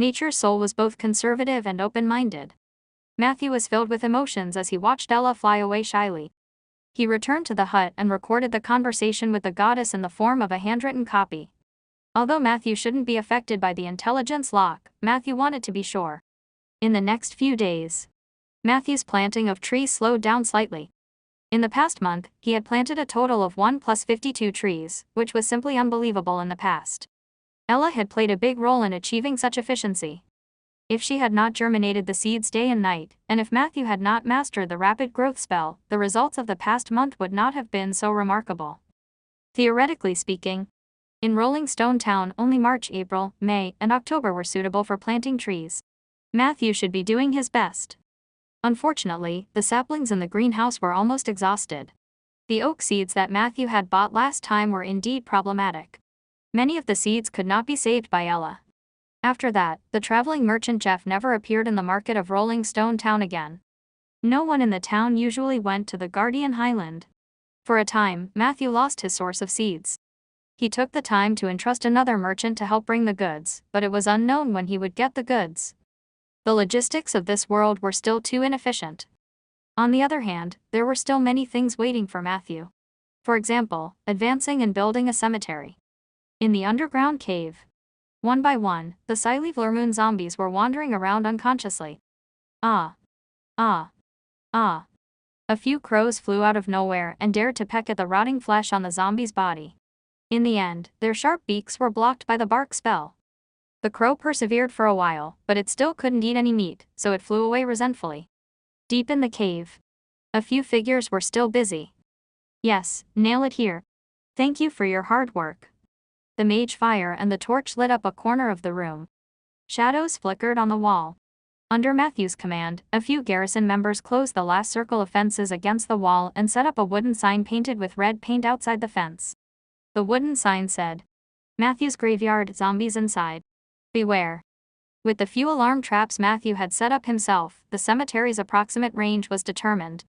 Nature's soul was both conservative and open-minded. Matthew was filled with emotions as he watched Ella fly away shyly. He returned to the hut and recorded the conversation with the goddess in the form of a handwritten copy. Although Matthew shouldn't be affected by the intelligence lock, Matthew wanted to be sure. In the next few days, Matthew's planting of trees slowed down slightly. In the past month, he had planted a total of 1 plus 52 trees, which was simply unbelievable in the past. Ella had played a big role in achieving such efficiency. If she had not germinated the seeds day and night, and if Matthew had not mastered the rapid growth spell, the results of the past month would not have been so remarkable. Theoretically speaking, in Rolling Stone Town only March, April, May, and October were suitable for planting trees. Matthew should be doing his best. Unfortunately, the saplings in the greenhouse were almost exhausted. The oak seeds that Matthew had bought last time were indeed problematic. Many of the seeds could not be saved by Ella. After that, the traveling merchant Jeff never appeared in the market of Rolling Stone Town again. No one in the town usually went to the Guardian Highland. For a time, Matthew lost his source of seeds. He took the time to entrust another merchant to help bring the goods, but it was unknown when he would get the goods. The logistics of this world were still too inefficient. On the other hand, there were still many things waiting for Matthew. For example, advancing and building a cemetery. In the underground cave, one by one, the Siley zombies were wandering around unconsciously. Ah. Ah. Ah. A few crows flew out of nowhere and dared to peck at the rotting flesh on the zombie's body. In the end, their sharp beaks were blocked by the bark spell. The crow persevered for a while, but it still couldn't eat any meat, so it flew away resentfully. Deep in the cave, a few figures were still busy. Yes, nail it here. Thank you for your hard work. The mage fire and the torch lit up a corner of the room. Shadows flickered on the wall. Under Matthew's command, a few garrison members closed the last circle of fences against the wall and set up a wooden sign painted with red paint outside the fence. The wooden sign said, "Matthew's graveyard, zombies inside. Beware." With the few alarm traps Matthew had set up himself, the cemetery's approximate range was determined.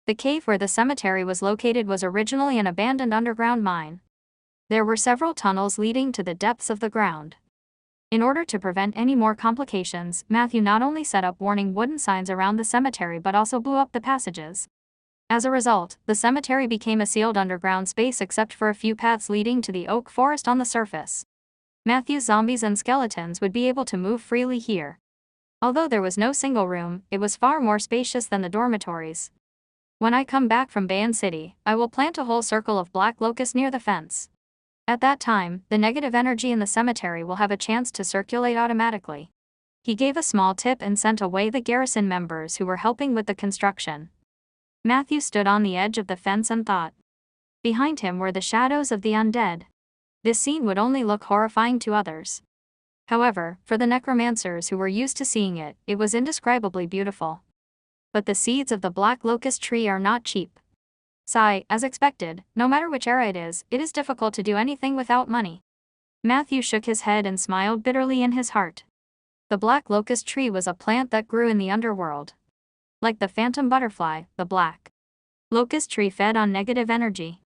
The cave where the cemetery was located was originally an abandoned underground mine. There were several tunnels leading to the depths of the ground. In order to prevent any more complications, Matthew not only set up warning wooden signs around the cemetery but also blew up the passages. As a result, the cemetery became a sealed underground space except for a few paths leading to the oak forest on the surface. Matthew's zombies and skeletons would be able to move freely here. Although there was no single room, it was far more spacious than the dormitories. When I come back from Bayan City, I will plant a whole circle of black locusts near the fence. At that time, the negative energy in the cemetery will have a chance to circulate automatically. He gave a small tip and sent away the garrison members who were helping with the construction. Matthew stood on the edge of the fence and thought. Behind him were the shadows of the undead. This scene would only look horrifying to others. However, for the necromancers who were used to seeing it, it was indescribably beautiful. But the seeds of the black locust tree are not cheap. As expected, no matter which era it is difficult to do anything without money. Matthew shook his head and smiled bitterly in his heart. The black locust tree was a plant that grew in the underworld. Like the phantom butterfly, the black locust tree fed on negative energy.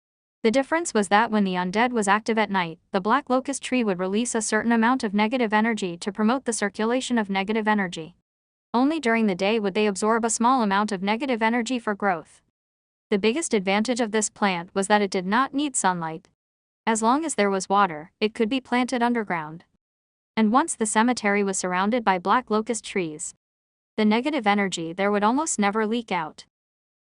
The difference was that when the undead was active at night, the black locust tree would release a certain amount of negative energy to promote the circulation of negative energy. Only during the day would they absorb a small amount of negative energy for growth. The biggest advantage of this plant was that it did not need sunlight. As long as there was water, it could be planted underground. And once the cemetery was surrounded by black locust trees, the negative energy there would almost never leak out.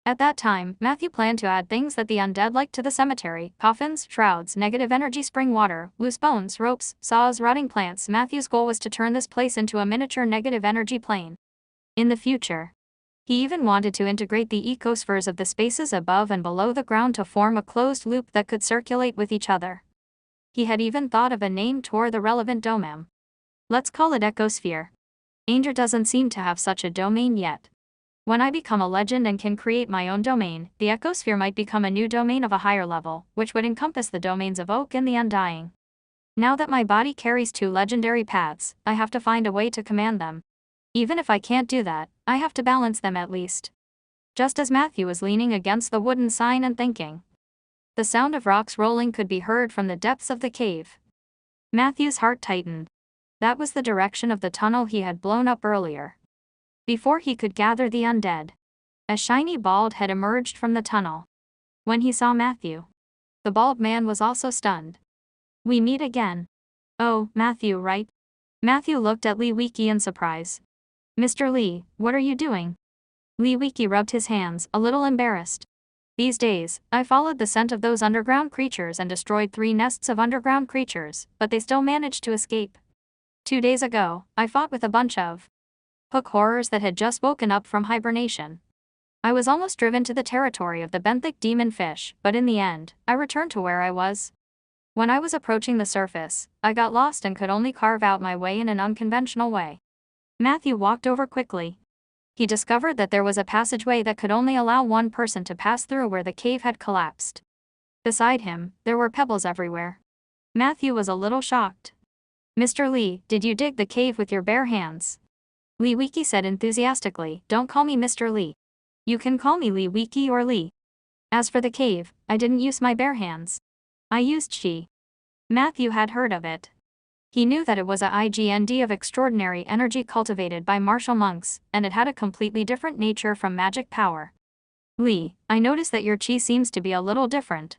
At that time, Matthew planned to add things that the undead liked to the cemetery: coffins, shrouds, negative energy spring water, loose bones, ropes, saws, rotting plants. Matthew's goal was to turn this place into a miniature negative energy plane. In the future, he even wanted to integrate the ecospheres of the spaces above and below the ground to form a closed loop that could circulate with each other. He had even thought of a name for the relevant domain. Let's call it Ecosphere. Anger doesn't seem to have such a domain yet. When I become a legend and can create my own domain, the Ecosphere might become a new domain of a higher level, which would encompass the domains of Oak and the Undying. Now that my body carries two legendary paths, I have to find a way to command them. Even if I can't do that, I have to balance them at least. Just as Matthew was leaning against the wooden sign and thinking, the sound of rocks rolling could be heard from the depths of the cave. Matthew's heart tightened. That was the direction of the tunnel he had blown up earlier. Before he could gather the undead, a shiny bald head emerged from the tunnel. When he saw Matthew, the bald man was also stunned. "We meet again. Oh, Matthew, right?" Matthew looked at Lee Wiki in surprise. "Mr. Lee, what are you doing?" Lee Wiki rubbed his hands, a little embarrassed. "These days, I followed the scent of those underground creatures and destroyed 3 nests of underground creatures, but they still managed to escape. 2 days ago, I fought with a bunch of hook horrors that had just woken up from hibernation. I was almost driven to the territory of the benthic demon fish, but in the end, I returned to where I was. When I was approaching the surface, I got lost and could only carve out my way in an unconventional way." Matthew walked over quickly. He discovered that there was a passageway that could only allow one person to pass through where the cave had collapsed. Beside him, there were pebbles everywhere. Matthew was a little shocked. "Mr. Lee, did you dig the cave with your bare hands?" Lee Wiki said enthusiastically. "Don't call me Mr. Lee. You can call me Lee Wiki or Lee. As for the cave, I didn't use my bare hands. I used chi." Matthew had heard of it. He knew that it was a IGND of extraordinary energy cultivated by martial monks, and it had a completely different nature from magic power. "Lee, I notice that your chi seems to be a little different."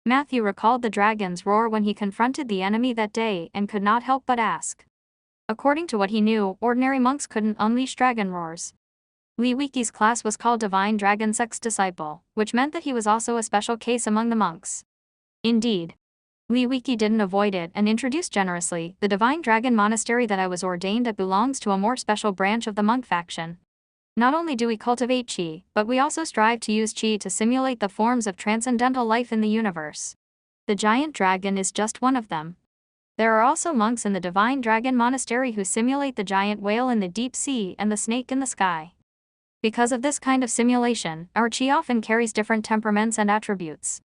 Matthew recalled the dragon's roar when he confronted the enemy that day and could not help but ask. According to what he knew, ordinary monks couldn't unleash dragon roars. Lee Wiki's class was called Divine Dragon Sect's Disciple, which meant that he was also a special case among the monks. Indeed, Lee Wiki didn't avoid it and introduced generously, "The Divine Dragon Monastery that I was ordained at belongs to a more special branch of the monk faction. Not only do we cultivate chi, but we also strive to use chi to simulate the forms of transcendental life in the universe. The giant dragon is just one of them. There are also monks in the Divine Dragon Monastery who simulate the giant whale in the deep sea and the snake in the sky. Because of this kind of simulation, our chi often carries different temperaments and attributes.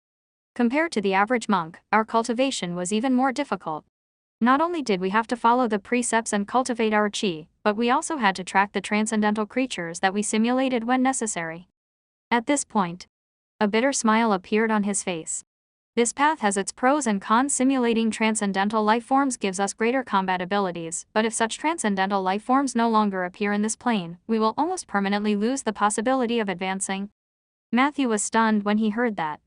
Compared to the average monk, our cultivation was even more difficult. Not only did we have to follow the precepts and cultivate our chi, but we also had to track the transcendental creatures that we simulated when necessary." At this point, a bitter smile appeared on his face. "This path has its pros and cons. Simulating transcendental life forms gives us greater combat abilities, but if such transcendental life forms no longer appear in this plane, we will almost permanently lose the possibility of advancing." Matthew was stunned when he heard that.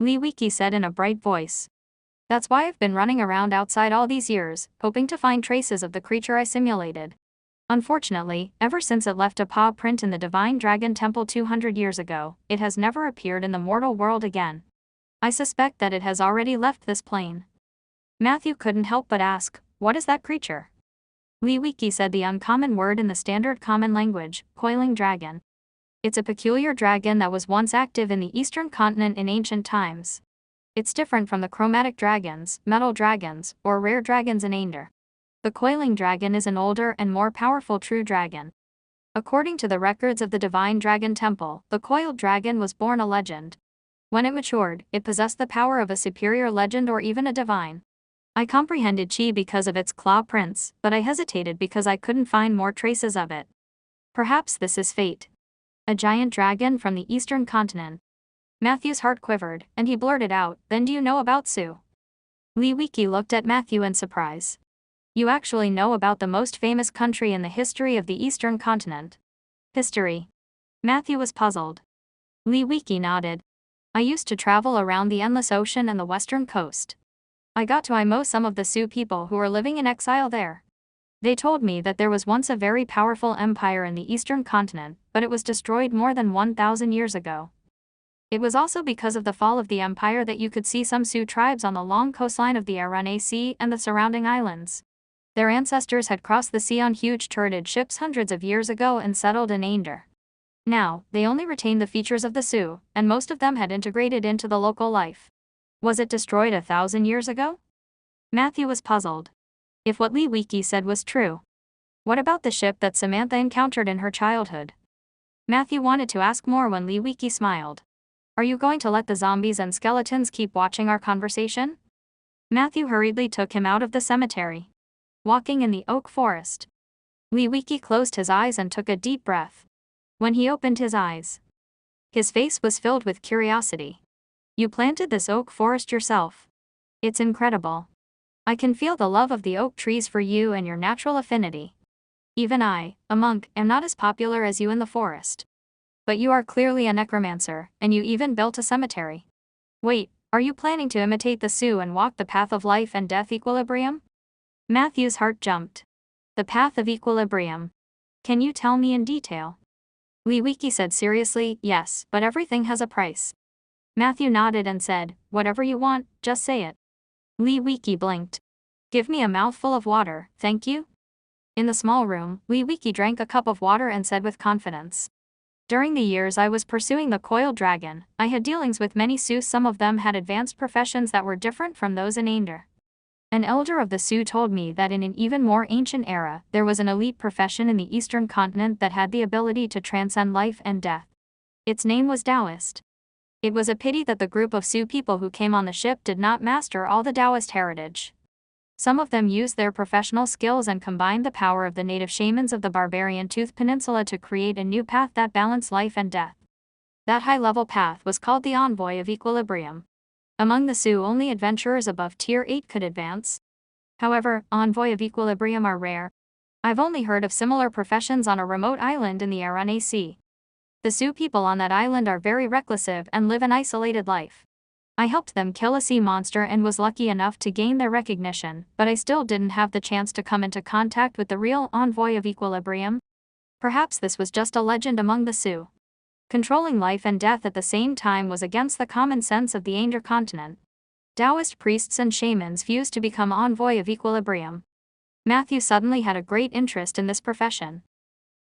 Lee Wiki said in a bright voice, "That's why I've been running around outside all these years, hoping to find traces of the creature I simulated. Unfortunately, ever since it left a paw print in the Divine Dragon Temple 200 years ago, it has never appeared in the mortal world again. I suspect that it has already left this plane." Matthew couldn't help but ask, "What is that creature?" Lee Wiki said the uncommon word in the standard common language, coiling dragon. It's a peculiar dragon that was once active in the eastern continent in ancient times. It's different from the chromatic dragons, metal dragons, or rare dragons in Ander. The coiling dragon is an older and more powerful true dragon. According to the records of the Divine Dragon Temple, the coiled dragon was born a legend. When it matured, it possessed the power of a superior legend or even a divine. I comprehended chi because of its claw prints, but I hesitated because I couldn't find more traces of it. Perhaps this is fate. A giant dragon from the eastern continent." Matthew's heart quivered, and he blurted out, "Then do you know about Su?" Lee Wiki looked at Matthew in surprise. "You actually know about the most famous country in the history of the eastern continent?" "History?" Matthew was puzzled. Lee Wiki nodded. "I used to travel around the endless ocean and the western coast. I got to know some of the Sioux people who were living in exile there. They told me that there was once a very powerful empire in the eastern continent, but it was destroyed more than 1,000 years ago. It was also because of the fall of the empire that you could see some Sioux tribes on the long coastline of the Arunay Sea and the surrounding islands. Their ancestors had crossed the sea on huge turreted ships hundreds of years ago and settled in Ander. Now, they only retained the features of the Sioux, and most of them had integrated into the local life. Was it destroyed 1,000 years ago?" Matthew was puzzled. If what Lee Wiki said was true, what about the ship that Samantha encountered in her childhood? Matthew wanted to ask more when Lee Wiki smiled. "Are you going to let the zombies and skeletons keep watching our conversation?" Matthew hurriedly took him out of the cemetery. Walking in the oak forest, Lee Wiki closed his eyes and took a deep breath. When he opened his eyes, his face was filled with curiosity. "You planted this oak forest yourself. It's incredible." I can feel the love of the oak trees for you and your natural affinity. Even I, a monk, am not as popular as you in the forest. But you are clearly a necromancer, and you even built a cemetery. Wait, are you planning to imitate the Sioux and walk the path of life and death equilibrium? Matthew's heart jumped. The path of equilibrium. Can you tell me in detail? Liwiki said seriously, yes, but everything has a price. Matthew nodded and said, whatever you want, just say it. Liwiki blinked. Give me a mouthful of water, thank you. In the small room, Liwiki drank a cup of water and said with confidence. During the years I was pursuing the coiled dragon, I had dealings with many Sioux. Some of them had advanced professions that were different from those in Ander. An elder of the Sioux told me that in an even more ancient era, there was an elite profession in the eastern continent that had the ability to transcend life and death. Its name was Taoist. It was a pity that the group of Sioux people who came on the ship did not master all the Taoist heritage. Some of them used their professional skills and combined the power of the native shamans of the barbarian Tooth Peninsula to create a new path that balanced life and death. That high-level path was called the Envoy of Equilibrium. Among the Sioux, only adventurers above Tier 8 could advance. However, Envoy of Equilibrium are rare. I've only heard of similar professions on a remote island in the Arane Sea. The Sioux people on that island are very reclusive and live an isolated life. I helped them kill a sea monster and was lucky enough to gain their recognition, but I still didn't have the chance to come into contact with the real Envoy of Equilibrium. Perhaps this was just a legend among the Sioux. Controlling life and death at the same time was against the common sense of the Ander continent. Taoist priests and shamans fused to become Envoy of Equilibrium. Matthew suddenly had a great interest in this profession.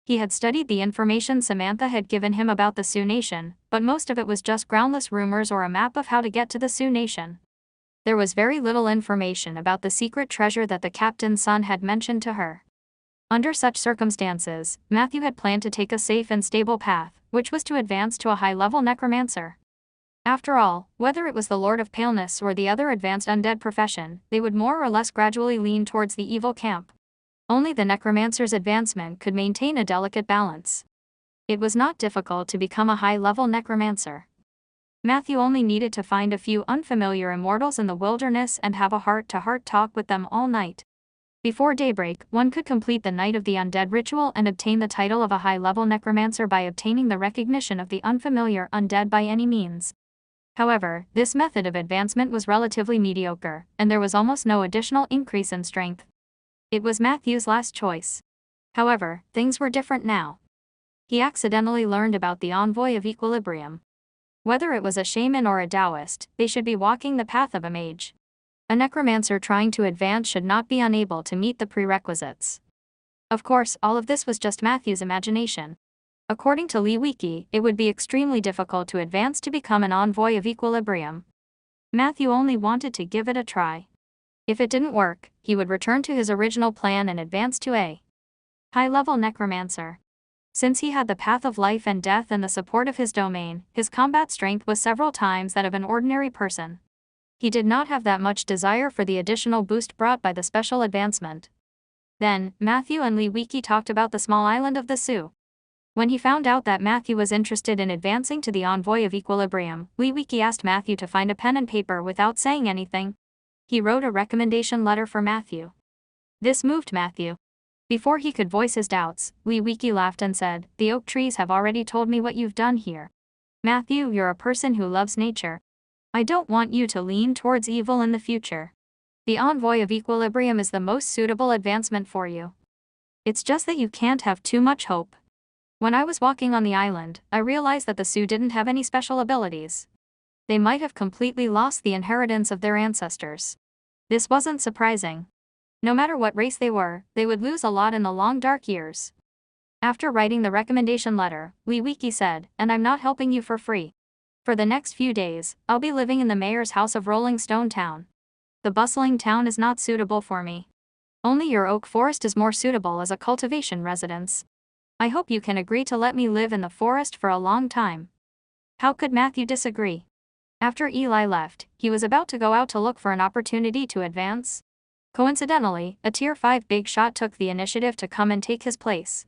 He had studied the information Samantha had given him about the Sioux Nation, but most of it was just groundless rumors or a map of how to get to the Sioux Nation. There was very little information about the secret treasure that the captain's son had mentioned to her. Under such circumstances, Matthew had planned to take a safe and stable path, which was to advance to a high-level necromancer. After all, whether it was the Lord of Paleness or the other advanced undead profession, they would more or less gradually lean towards the evil camp. Only the necromancer's advancement could maintain a delicate balance. It was not difficult to become a high-level necromancer. Matthew only needed to find a few unfamiliar immortals in the wilderness and have a heart-to-heart talk with them all night. Before daybreak, one could complete the Night of the Undead ritual and obtain the title of a high-level necromancer by obtaining the recognition of the unfamiliar undead by any means. However, this method of advancement was relatively mediocre, and there was almost no additional increase in strength. It was Matthew's last choice. However, things were different now. He accidentally learned about the Envoy of Equilibrium. Whether it was a shaman or a Taoist, they should be walking the path of a mage. A necromancer trying to advance should not be unable to meet the prerequisites. Of course, all of this was just Matthew's imagination. According to Liwiki, it would be extremely difficult to advance to become an Envoy of Equilibrium. Matthew only wanted to give it a try. If it didn't work, he would return to his original plan and advance to a high-level necromancer. Since he had the path of life and death and the support of his domain, his combat strength was several times that of an ordinary person. He did not have that much desire for the additional boost brought by the special advancement. Then, Matthew and Liwiki talked about the small island of the Sioux. When he found out that Matthew was interested in advancing to the Envoy of Equilibrium, Liwiki asked Matthew to find a pen and paper without saying anything. He wrote a recommendation letter for Matthew. This moved Matthew. Before he could voice his doubts, Liwiki laughed and said, "The oak trees have already told me what you've done here. Matthew, you're a person who loves nature. I don't want you to lean towards evil in the future. The Envoy of Equilibrium is the most suitable advancement for you. It's just that you can't have too much hope." When I was walking on the island, I realized that the Sioux didn't have any special abilities. They might have completely lost the inheritance of their ancestors. This wasn't surprising. No matter what race they were, they would lose a lot in the long dark years. After writing the recommendation letter, Liwiki said, "And I'm not helping you for free. For the next few days, I'll be living in the mayor's house of Rolling Stone Town. The bustling town is not suitable for me. Only your oak forest is more suitable as a cultivation residence. I hope you can agree to let me live in the forest for a long time." How could Matthew disagree? After Eli left, he was about to go out to look for an opportunity to advance. Coincidentally, a Tier 5 big shot took the initiative to come and take his place.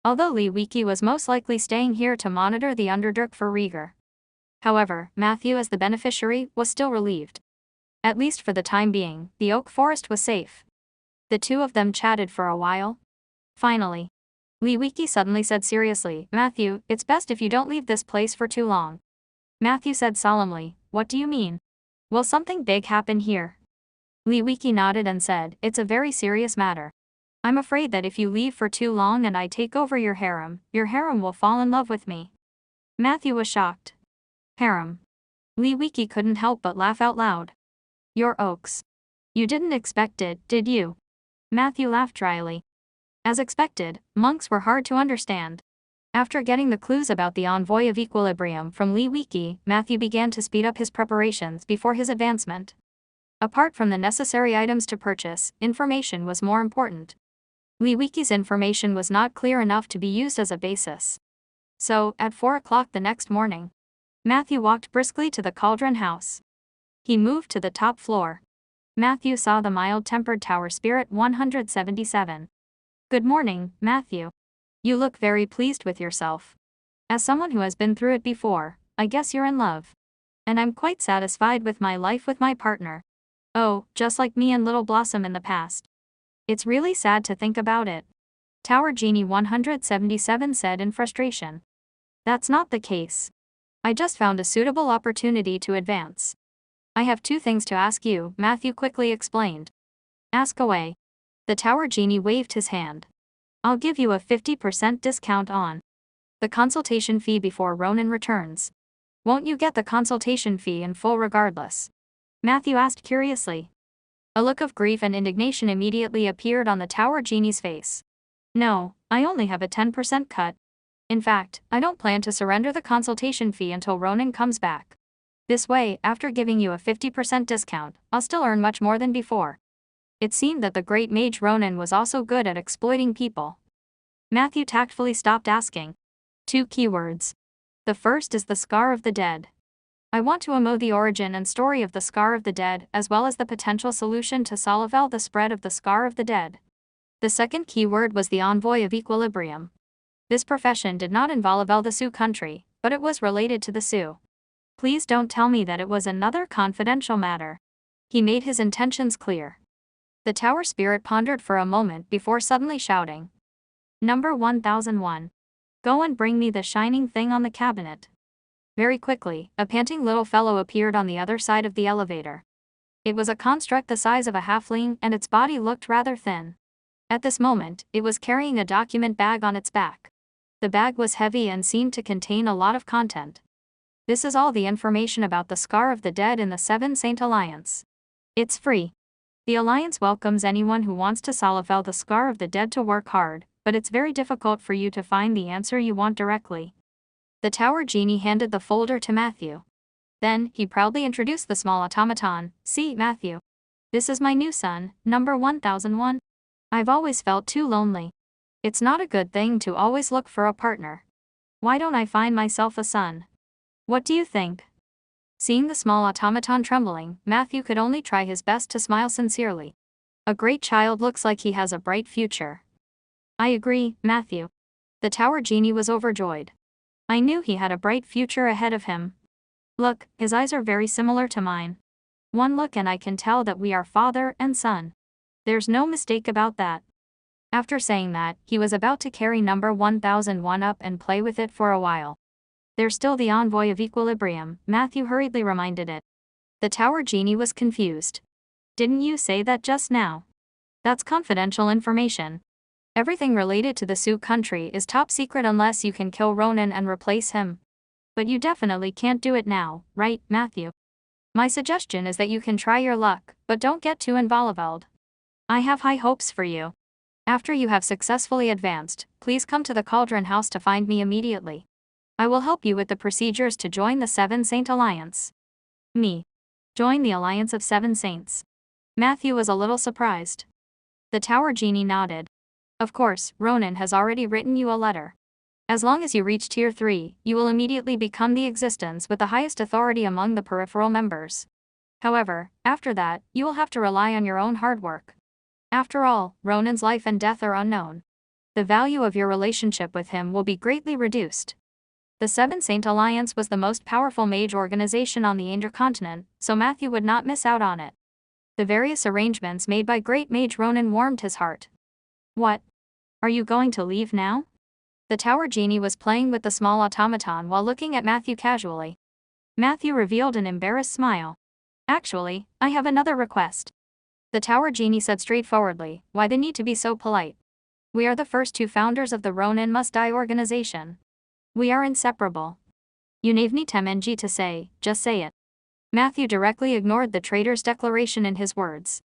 Although Liwiki was most likely staying here to monitor the Underdark for Rieger. However, Matthew as the beneficiary was still relieved. At least for the time being, the oak forest was safe. The two of them chatted for a while. Finally, Liwiki suddenly said seriously, "Matthew, it's best if you don't leave this place for too long." Matthew said solemnly, "What do you mean? Will something big happen here?" Liwiki nodded and said, "It's a very serious matter. I'm afraid that if you leave for too long and I take over your harem will fall in love with me." Matthew was shocked. Harem. Liwiki couldn't help but laugh out loud. "Your oaks. You didn't expect it, did you?" Matthew laughed dryly. As expected, monks were hard to understand. After getting the clues about the envoy of equilibrium from Liwiki, Matthew began to speed up his preparations before his advancement. Apart from the necessary items to purchase, information was more important. Liwiki's information was not clear enough to be used as a basis. So, at 4 o'clock the next morning, Matthew walked briskly to the cauldron house. He moved to the top floor. Matthew saw the mild-tempered tower spirit 177. "Good morning, Matthew. You look very pleased with yourself. As someone who has been through it before, I guess you're in love. And I'm quite satisfied with my life with my partner. Oh, just like me and Little Blossom in the past. It's really sad to think about it," Tower Genie 177 said in frustration. "That's not the case. I just found a suitable opportunity to advance. I have 2 things to ask you," Matthew quickly explained. "Ask away." The Tower Genie waved his hand. "I'll give you a 50% discount on the consultation fee before Ronan returns. Won't you get the consultation fee in full regardless?" Matthew asked curiously. A look of grief and indignation immediately appeared on the Tower Genie's face. "No, I only have a 10% cut. In fact, I don't plan to surrender the consultation fee until Ronan comes back. This way, after giving you a 50% discount, I'll still earn much more than before." It seemed that the great mage Ronan was also good at exploiting people. Matthew tactfully stopped asking. 2 keywords. The first is the Scar of the Dead. I want to know the origin and story of the Scar of the Dead, as well as the potential solution to solve the spread of the Scar of the Dead. The second keyword was the Envoy of Equilibrium. This profession did not involve the Sioux country, but it was related to the Sioux. Please don't tell me that it was another confidential matter. He made his intentions clear. The tower spirit pondered for a moment before suddenly shouting. "Number 1001. Go and bring me the shining thing on the cabinet." Very quickly, a panting little fellow appeared on the other side of the elevator. It was a construct the size of a halfling and its body looked rather thin. At this moment, it was carrying a document bag on its back. The bag was heavy and seemed to contain a lot of content. "This is all the information about the Scar of the Dead in the Seven Saint Alliance. It's free. The Alliance welcomes anyone who wants to solve the Scar of the Dead to work hard, but it's very difficult for you to find the answer you want directly." The Tower Genie handed the folder to Matthew. Then, he proudly introduced the small automaton. "See, Matthew. This is my new son, number 1001. I've always felt too lonely. It's not a good thing to always look for a partner. Why don't I find myself a son? What do you think?" Seeing the small automaton trembling, Matthew could only try his best to smile sincerely. "A great child looks like he has a bright future." "I agree, Matthew." The Tower Genie was overjoyed. "I knew he had a bright future ahead of him. Look, his eyes are very similar to mine. One look and I can tell that we are father and son. There's no mistake about that." After saying that, he was about to carry number 1001 up and play with it for a while. "There's still the Envoy of Equilibrium," Matthew hurriedly reminded it. The Tower Genie was confused. "Didn't you say that just now? That's confidential information. Everything related to the Sioux country is top secret unless you can kill Ronan and replace him. But you definitely can't do it now, right, Matthew? My suggestion is that you can try your luck, but don't get too involved. I have high hopes for you. After you have successfully advanced, please come to the Cauldron House to find me immediately. I will help you with the procedures to join the Seven Saint Alliance." "Me? Join the Alliance of Seven Saints?" Matthew was a little surprised. The Tower Genie nodded. "Of course, Ronan has already written you a letter. As long as you reach Tier 3, you will immediately become the existence with the highest authority among the peripheral members. However, after that, you will have to rely on your own hard work. After all, Ronan's life and death are unknown. The value of your relationship with him will be greatly reduced. The Seven Saint Alliance was the most powerful mage organization on the Anger continent, so Matthew would not miss out on it. The various arrangements made by Great Mage Ronan warmed his heart. What? Are you going to leave now? The tower genie was playing with the small automaton while looking at Matthew casually. Matthew revealed an embarrassed smile. Actually, I have another request. The tower genie said straightforwardly, why the need to be so polite? We are the first two founders of the Ronin Must Die organization. We are inseparable. You navni temenji to say, just say it. Matthew directly ignored the traitor's declaration in his words.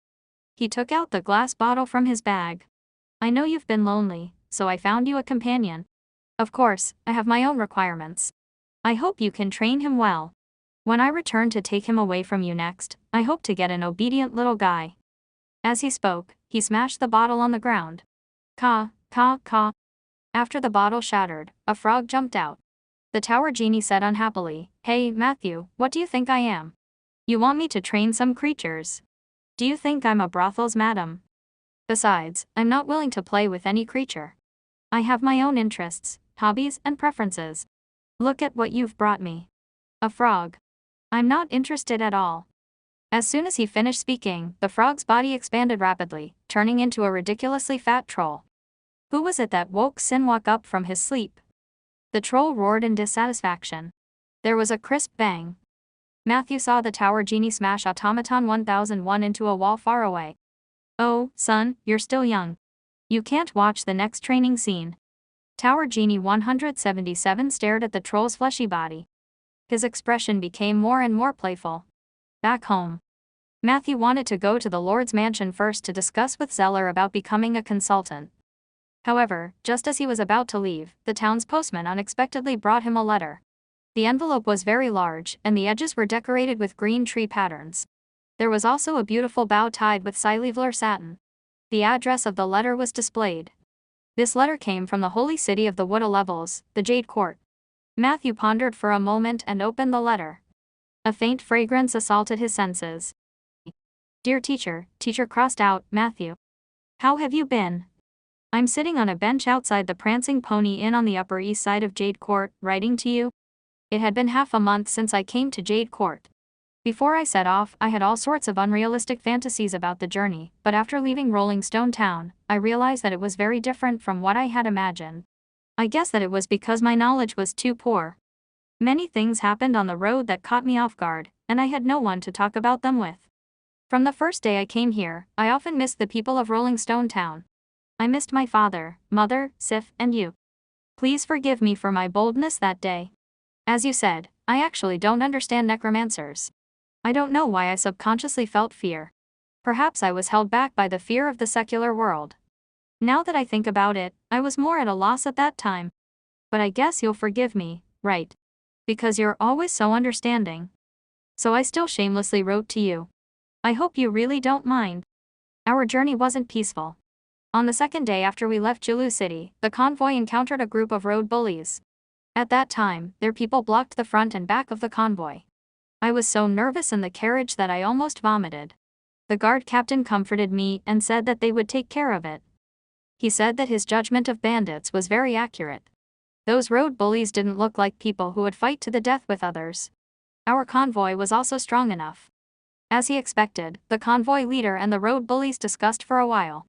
He took out the glass bottle from his bag. I know you've been lonely, so I found you a companion. Of course, I have my own requirements. I hope you can train him well. When I return to take him away from you next, I hope to get an obedient little guy. As he spoke, he smashed the bottle on the ground. Caw, caw, caw. After the bottle shattered, a frog jumped out. The tower genie said unhappily, Hey, Matthew, what do you think I am? You want me to train some creatures? Do you think I'm a brothel's madam? Besides, I'm not willing to play with any creature. I have my own interests, hobbies, and preferences. Look at what you've brought me. A frog. I'm not interested at all. As soon as he finished speaking, the frog's body expanded rapidly, turning into a ridiculously fat troll. Who was it that woke Sinwok up from his sleep? The troll roared in dissatisfaction. There was a crisp bang. Matthew saw the tower genie smash automaton 1001 into a wall far away. Oh, son, you're still young. You can't watch the next training scene. Tower genie 177 stared at the troll's fleshy body. His expression became more and more playful. Back home. Matthew wanted to go to the Lord's mansion first to discuss with Zeller about becoming a consultant. However, just as he was about to leave, the town's postman unexpectedly brought him a letter. The envelope was very large, and the edges were decorated with green tree patterns. There was also a beautiful bow tied with Silivler satin. The address of the letter was displayed. This letter came from the holy city of the Wood Levels, the Jade Court. Matthew pondered for a moment and opened the letter. A faint fragrance assaulted his senses. Dear teacher, teacher crossed out, Matthew. How have you been? I'm sitting on a bench outside the Prancing Pony Inn on the Upper East Side of Jade Court, writing to you. It had been half a month since I came to Jade Court. Before I set off, I had all sorts of unrealistic fantasies about the journey, but after leaving Rolling Stone Town, I realized that it was very different from what I had imagined. I guess that it was because my knowledge was too poor. Many things happened on the road that caught me off guard, and I had no one to talk about them with. From the first day I came here, I often missed the people of Rolling Stone Town. I missed my father, mother, Sif, and you. Please forgive me for my boldness that day. As you said, I actually don't understand necromancers. I don't know why I subconsciously felt fear. Perhaps I was held back by the fear of the secular world. Now that I think about it, I was more at a loss at that time. But I guess you'll forgive me, right? Because you're always so understanding. So I still shamelessly wrote to you. I hope you really don't mind. Our journey wasn't peaceful. On the second day after we left Julu City, the convoy encountered a group of road bullies. At that time, their people blocked the front and back of the convoy. I was so nervous in the carriage that I almost vomited. The guard captain comforted me and said that they would take care of it. He said that his judgment of bandits was very accurate. Those road bullies didn't look like people who would fight to the death with others. Our convoy was also strong enough. As he expected, the convoy leader and the road bullies discussed for a while.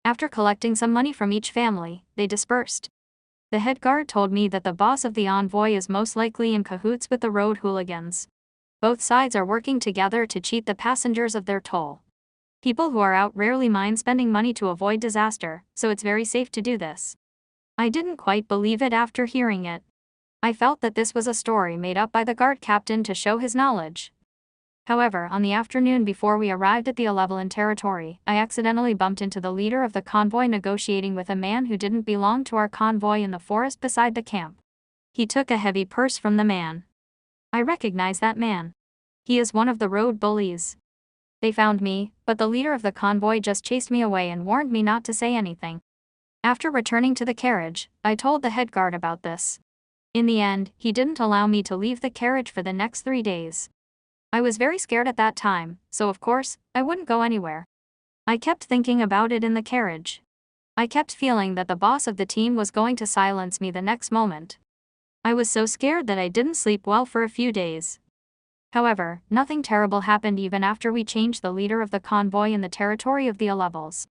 After collecting some money from each family, they dispersed. The head guard told me that the boss of the envoy is most likely in cahoots with the road hooligans. Both sides are working together to cheat the passengers of their toll. People who are out rarely mind spending money to avoid disaster, so it's very safe to do this. I didn't quite believe it after hearing it. I felt that this was a story made up by the guard captain to show his knowledge. However, on the afternoon before we arrived at the Elevelin territory, I accidentally bumped into the leader of the convoy negotiating with a man who didn't belong to our convoy in the forest beside the camp. He took a heavy purse from the man. I recognize that man. He is one of the road bullies. They found me, but the leader of the convoy just chased me away and warned me not to say anything. After returning to the carriage, I told the head guard about this. In the end, he didn't allow me to leave the carriage for the next 3 days. I was very scared at that time, so of course, I wouldn't go anywhere. I kept thinking about it in the carriage. I kept feeling that the boss of the team was going to silence me the next moment. I was so scared that I didn't sleep well for a few days. However, nothing terrible happened even after we changed the leader of the convoy in the territory of the A-levels.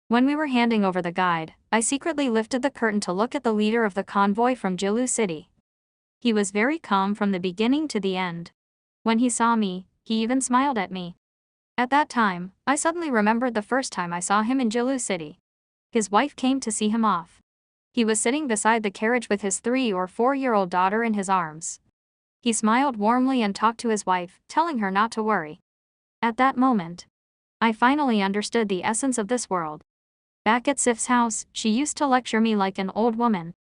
When we were handing over the guide, I secretly lifted the curtain to look at the leader of the convoy from Jilu City. He was very calm from the beginning to the end. When he saw me, he even smiled at me. At that time, I suddenly remembered the first time I saw him in Jilu City. His wife came to see him off. He was sitting beside the carriage with his 3 or 4-year-old daughter in his arms. He smiled warmly and talked to his wife, telling her not to worry. At that moment, I finally understood the essence of this world. Back at Sif's house, she used to lecture me like an old woman.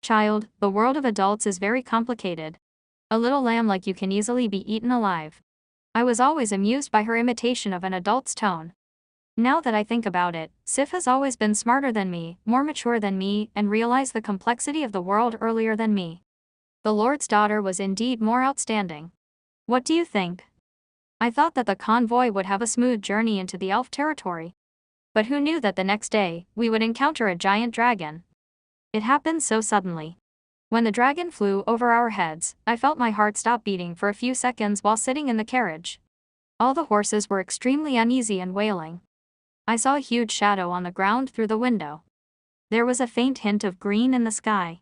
Child, the world of adults is very complicated. A little lamb like you can easily be eaten alive. I was always amused by her imitation of an adult's tone. Now that I think about it, Sif has always been smarter than me, more mature than me, and realized the complexity of the world earlier than me. The Lord's daughter was indeed more outstanding. What do you think? I thought that the convoy would have a smooth journey into the elf territory. But who knew that the next day, we would encounter a giant dragon? It happened so suddenly. When the dragon flew over our heads, I felt my heart stop beating for a few seconds while sitting in the carriage. All the horses were extremely uneasy and wailing. I saw a huge shadow on the ground through the window. There was a faint hint of green in the sky.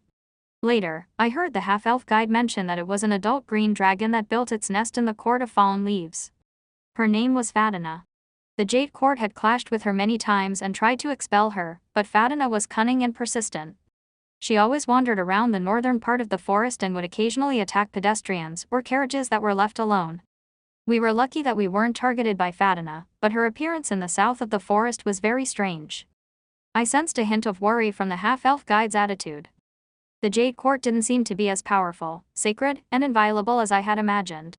Later, I heard the half-elf guide mention that it was an adult green dragon that built its nest in the court of fallen leaves. Her name was Fatina. The Jade Court had clashed with her many times and tried to expel her, but Fatina was cunning and persistent. She always wandered around the northern part of the forest and would occasionally attack pedestrians or carriages that were left alone. We were lucky that we weren't targeted by Fatina, but her appearance in the south of the forest was very strange. I sensed a hint of worry from the half-elf guide's attitude. The Jade Court didn't seem to be as powerful, sacred, and inviolable as I had imagined.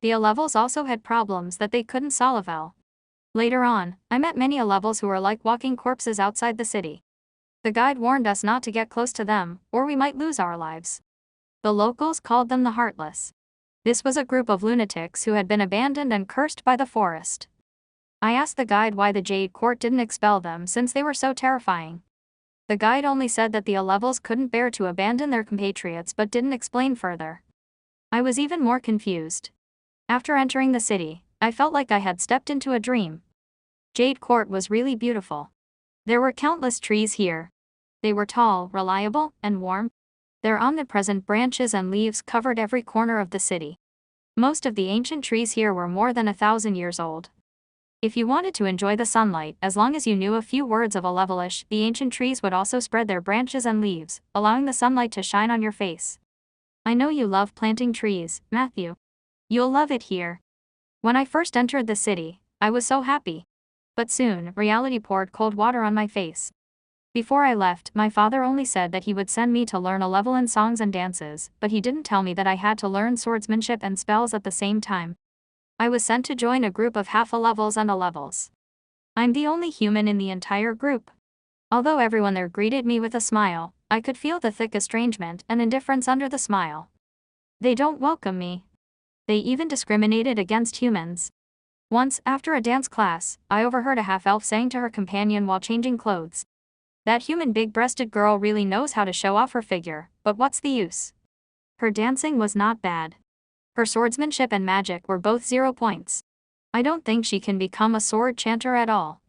The A-levels also had problems that they couldn't solve. Later on, I met many A-levels who were like walking corpses outside the city. The guide warned us not to get close to them, or we might lose our lives. The locals called them the Heartless. This was a group of lunatics who had been abandoned and cursed by the forest. I asked the guide why the Jade Court didn't expel them since they were so terrifying. The guide only said that the A-levels couldn't bear to abandon their compatriots but didn't explain further. I was even more confused. After entering the city, I felt like I had stepped into a dream. Jade Court was really beautiful. There were countless trees here. They were tall, reliable, and warm. Their omnipresent branches and leaves covered every corner of the city. Most of the ancient trees here were more than 1,000 years old. If you wanted to enjoy the sunlight, as long as you knew a few words of A-levelish, the ancient trees would also spread their branches and leaves, allowing the sunlight to shine on your face. I know you love planting trees, Matthew. You'll love it here. When I first entered the city, I was so happy. But soon, reality poured cold water on my face. Before I left, my father only said that he would send me to learn A-level in songs and dances, but he didn't tell me that I had to learn swordsmanship and spells at the same time. I was sent to join a group of half A-levels and A-levels. I'm the only human in the entire group. Although everyone there greeted me with a smile, I could feel the thick estrangement and indifference under the smile. They don't welcome me. They even discriminated against humans. Once, after a dance class, I overheard a half-elf saying to her companion while changing clothes, "That human big-breasted girl really knows how to show off her figure, but what's the use?" Her dancing was not bad. Her swordsmanship and magic were both 0 points. I don't think she can become a sword chanter at all.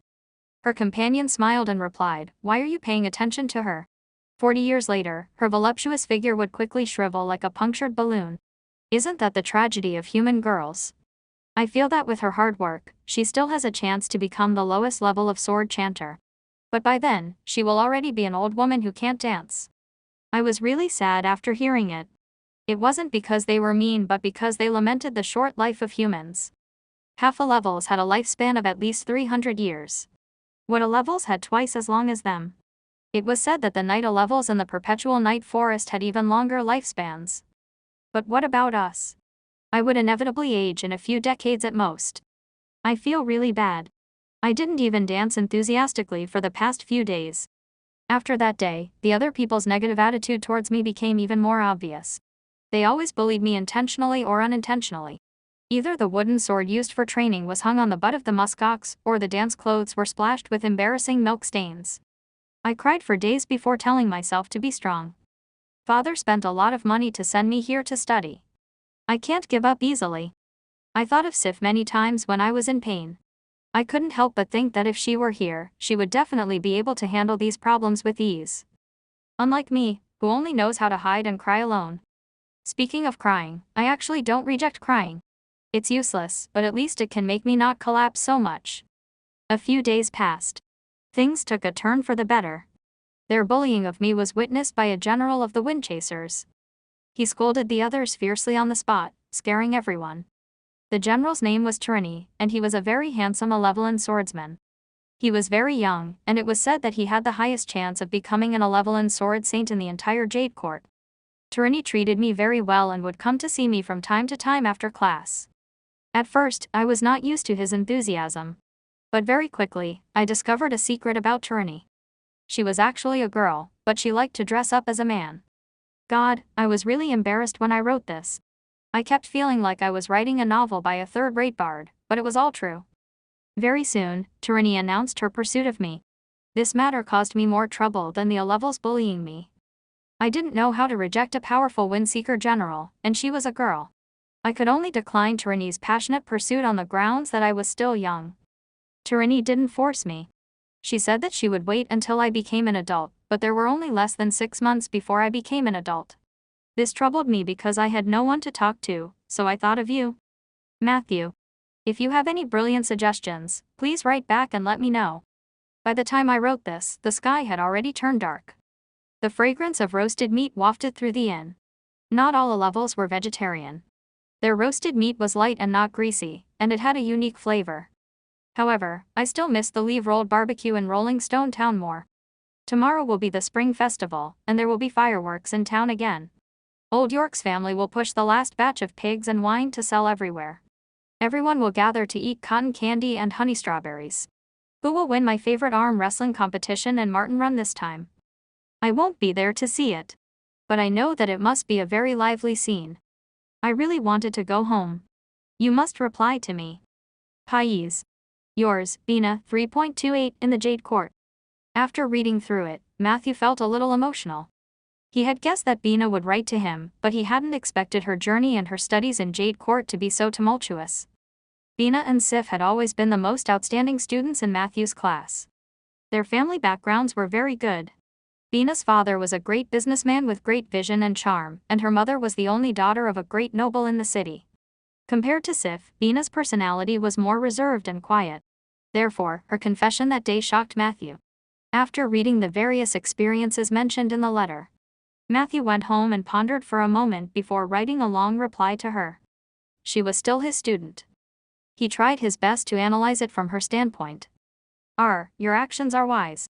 Her companion smiled and replied, "Why are you paying attention to her?" 40 years later, her voluptuous figure would quickly shrivel like a punctured balloon. Isn't that the tragedy of human girls? I feel that with her hard work, she still has a chance to become the lowest level of sword chanter. But by then, she will already be an old woman who can't dance. I was really sad after hearing it. It wasn't because they were mean but because they lamented the short life of humans. Half A-levels had a lifespan of at least 300 years. What A-levels had twice as long as them. It was said that the night A-levels in the perpetual night forest had even longer lifespans. But what about us? I would inevitably age in a few decades at most. I feel really bad. I didn't even dance enthusiastically for the past few days. After that day, the other people's negative attitude towards me became even more obvious. They always bullied me intentionally or unintentionally. Either the wooden sword used for training was hung on the butt of the muskox, or the dance clothes were splashed with embarrassing milk stains. I cried for days before telling myself to be strong. Father spent a lot of money to send me here to study. I can't give up easily. I thought of Sif many times when I was in pain. I couldn't help but think that if she were here, she would definitely be able to handle these problems with ease. Unlike me, who only knows how to hide and cry alone. Speaking of crying, I actually don't reject crying. It's useless, but at least it can make me not collapse so much. A few days passed. Things took a turn for the better. Their bullying of me was witnessed by a general of the Windchasers. He scolded the others fiercely on the spot, scaring everyone. The general's name was Tyranny, and he was a very handsome Malevolent swordsman. He was very young, and it was said that he had the highest chance of becoming an Malevolent sword saint in the entire Jade Court. Tyranny treated me very well and would come to see me from time to time after class. At first, I was not used to his enthusiasm. But very quickly, I discovered a secret about Tyranny. She was actually a girl, but she liked to dress up as a man. God, I was really embarrassed when I wrote this. I kept feeling like I was writing a novel by a third-rate bard, but it was all true. Very soon, Tyranny announced her pursuit of me. This matter caused me more trouble than the levels bullying me. I didn't know how to reject a powerful Windseeker general, and she was a girl. I could only decline Tyranny's passionate pursuit on the grounds that I was still young. Tyranny didn't force me. She said that she would wait until I became an adult, but there were only less than 6 months before I became an adult. This troubled me because I had no one to talk to, so I thought of you. Matthew. If you have any brilliant suggestions, please write back and let me know. By the time I wrote this, the sky had already turned dark. The fragrance of roasted meat wafted through the inn. Not all levels were vegetarian. Their roasted meat was light and not greasy, and it had a unique flavor. However, I still miss the leaf-rolled barbecue in Rolling Stone Town more. Tomorrow will be the spring festival, and there will be fireworks in town again. Old York's family will push the last batch of pigs and wine to sell everywhere. Everyone will gather to eat cotton candy and honey strawberries. Who will win my favorite arm wrestling competition and Martin Run this time? I won't be there to see it. But I know that it must be a very lively scene. I really wanted to go home. You must reply to me. Pais. Yours, Bina, 3.28 in the Jade Court. After reading through it, Matthew felt a little emotional. He had guessed that Bina would write to him, but he hadn't expected her journey and her studies in Jade Court to be so tumultuous. Bina and Sif had always been the most outstanding students in Matthew's class. Their family backgrounds were very good. Bina's father was a great businessman with great vision and charm, and her mother was the only daughter of a great noble in the city. Compared to Sif, Bina's personality was more reserved and quiet. Therefore, her confession that day shocked Matthew. After reading the various experiences mentioned in the letter, Matthew went home and pondered for a moment before writing a long reply to her. She was still his student. He tried his best to analyze it from her standpoint. Your actions are wise.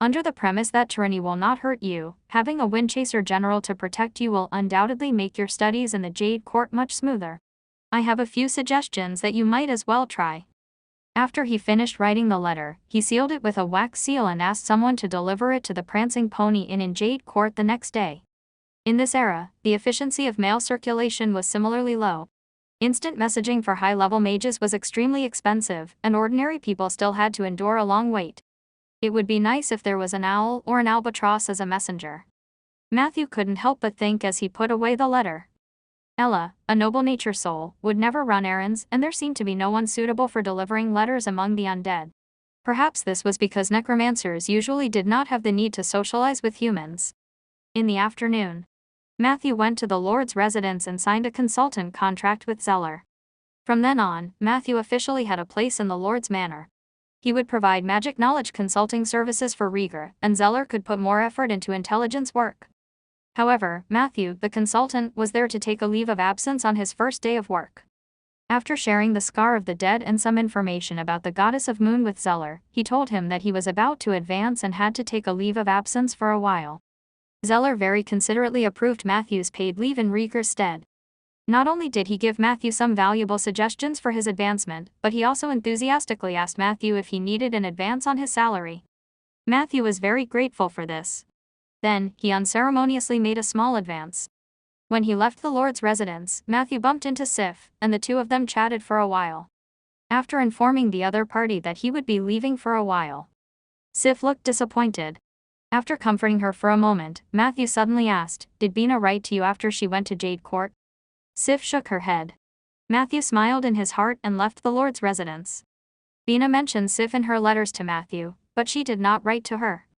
Under the premise that tyranny will not hurt you, having a Windchaser general to protect you will undoubtedly make your studies in the Jade Court much smoother. I have a few suggestions that you might as well try. After he finished writing the letter, he sealed it with a wax seal and asked someone to deliver it to the Prancing Pony Inn in Jade Court the next day. In this era, the efficiency of mail circulation was similarly low. Instant messaging for high-level mages was extremely expensive, and ordinary people still had to endure a long wait. It would be nice if there was an owl or an albatross as a messenger. Matthew couldn't help but think as he put away the letter. Ella, a noble nature soul, would never run errands, and there seemed to be no one suitable for delivering letters among the undead. Perhaps this was because necromancers usually did not have the need to socialize with humans. In the afternoon, Matthew went to the Lord's residence and signed a consultant contract with Zeller. From then on, Matthew officially had a place in the Lord's manor. He would provide magic knowledge consulting services for Rieger, and Zeller could put more effort into intelligence work. However, Matthew, the consultant, was there to take a leave of absence on his first day of work. After sharing the scar of the dead and some information about the goddess of moon with Zeller, he told him that he was about to advance and had to take a leave of absence for a while. Zeller very considerately approved Matthew's paid leave in Rieger's stead. Not only did he give Matthew some valuable suggestions for his advancement, but he also enthusiastically asked Matthew if he needed an advance on his salary. Matthew was very grateful for this. Then, he unceremoniously made a small advance. When he left the Lord's residence, Matthew bumped into Sif, and the two of them chatted for a while. After informing the other party that he would be leaving for a while, Sif looked disappointed. After comforting her for a moment, Matthew suddenly asked, "Did Bina write to you after she went to Jade Court?" Sif shook her head. Matthew smiled in his heart and left the Lord's residence. Bina mentioned Sif in her letters to Matthew, but she did not write to her.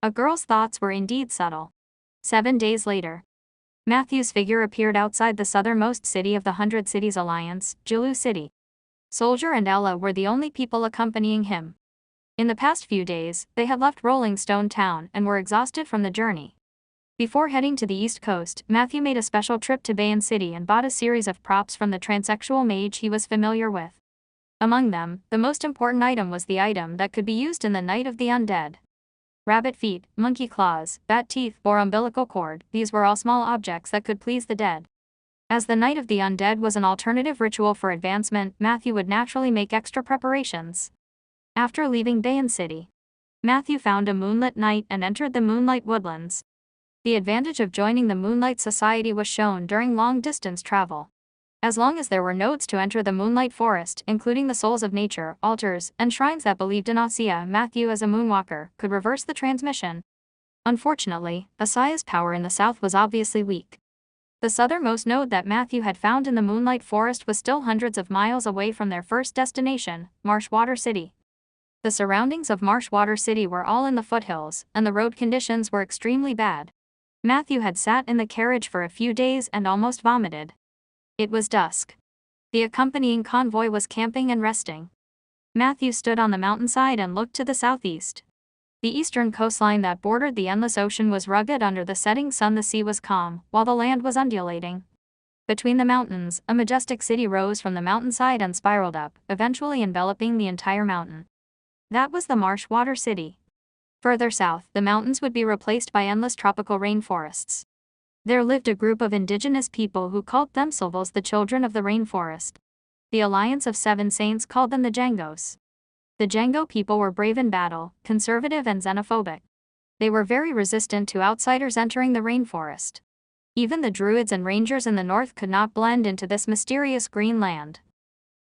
A girl's thoughts were indeed subtle. 7 days later, Matthew's figure appeared outside the southernmost city of the 100 Cities Alliance, Julu City. Soldier and Ella were the only people accompanying him. In the past few days, they had left Rolling Stone Town and were exhausted from the journey. Before heading to the East Coast, Matthew made a special trip to Bayan City and bought a series of props from the transsexual mage he was familiar with. Among them, the most important item was the item that could be used in the Night of the Undead. Rabbit feet, monkey claws, bat teeth, or umbilical cord, these were all small objects that could please the dead. As the Night of the Undead was an alternative ritual for advancement, Matthew would naturally make extra preparations. After leaving Bayan City, Matthew found a moonlit night and entered the Moonlight Woodlands. The advantage of joining the Moonlight Society was shown during long-distance travel. As long as there were nodes to enter the Moonlight Forest, including the souls of nature, altars, and shrines that believed in Asiya, Matthew as a moonwalker could reverse the transmission. Unfortunately, Asiya's power in the south was obviously weak. The southernmost node that Matthew had found in the Moonlight Forest was still hundreds of miles away from their first destination, Marshwater City. The surroundings of Marshwater City were all in the foothills, and the road conditions were extremely bad. Matthew had sat in the carriage for a few days and almost vomited. It was dusk. The accompanying convoy was camping and resting. Matthew stood on the mountainside and looked to the southeast. The eastern coastline that bordered the endless ocean was rugged under the setting sun. The sea was calm, while the land was undulating. Between the mountains, a majestic city rose from the mountainside and spiraled up, eventually enveloping the entire mountain. That was the Marshwater City. Further south, the mountains would be replaced by endless tropical rainforests. There lived a group of indigenous people who called themselves the Children of the Rainforest. The Alliance of Seven Saints called them the Jangos. The Jango people were brave in battle, conservative and xenophobic. They were very resistant to outsiders entering the rainforest. Even the druids and rangers in the north could not blend into this mysterious green land.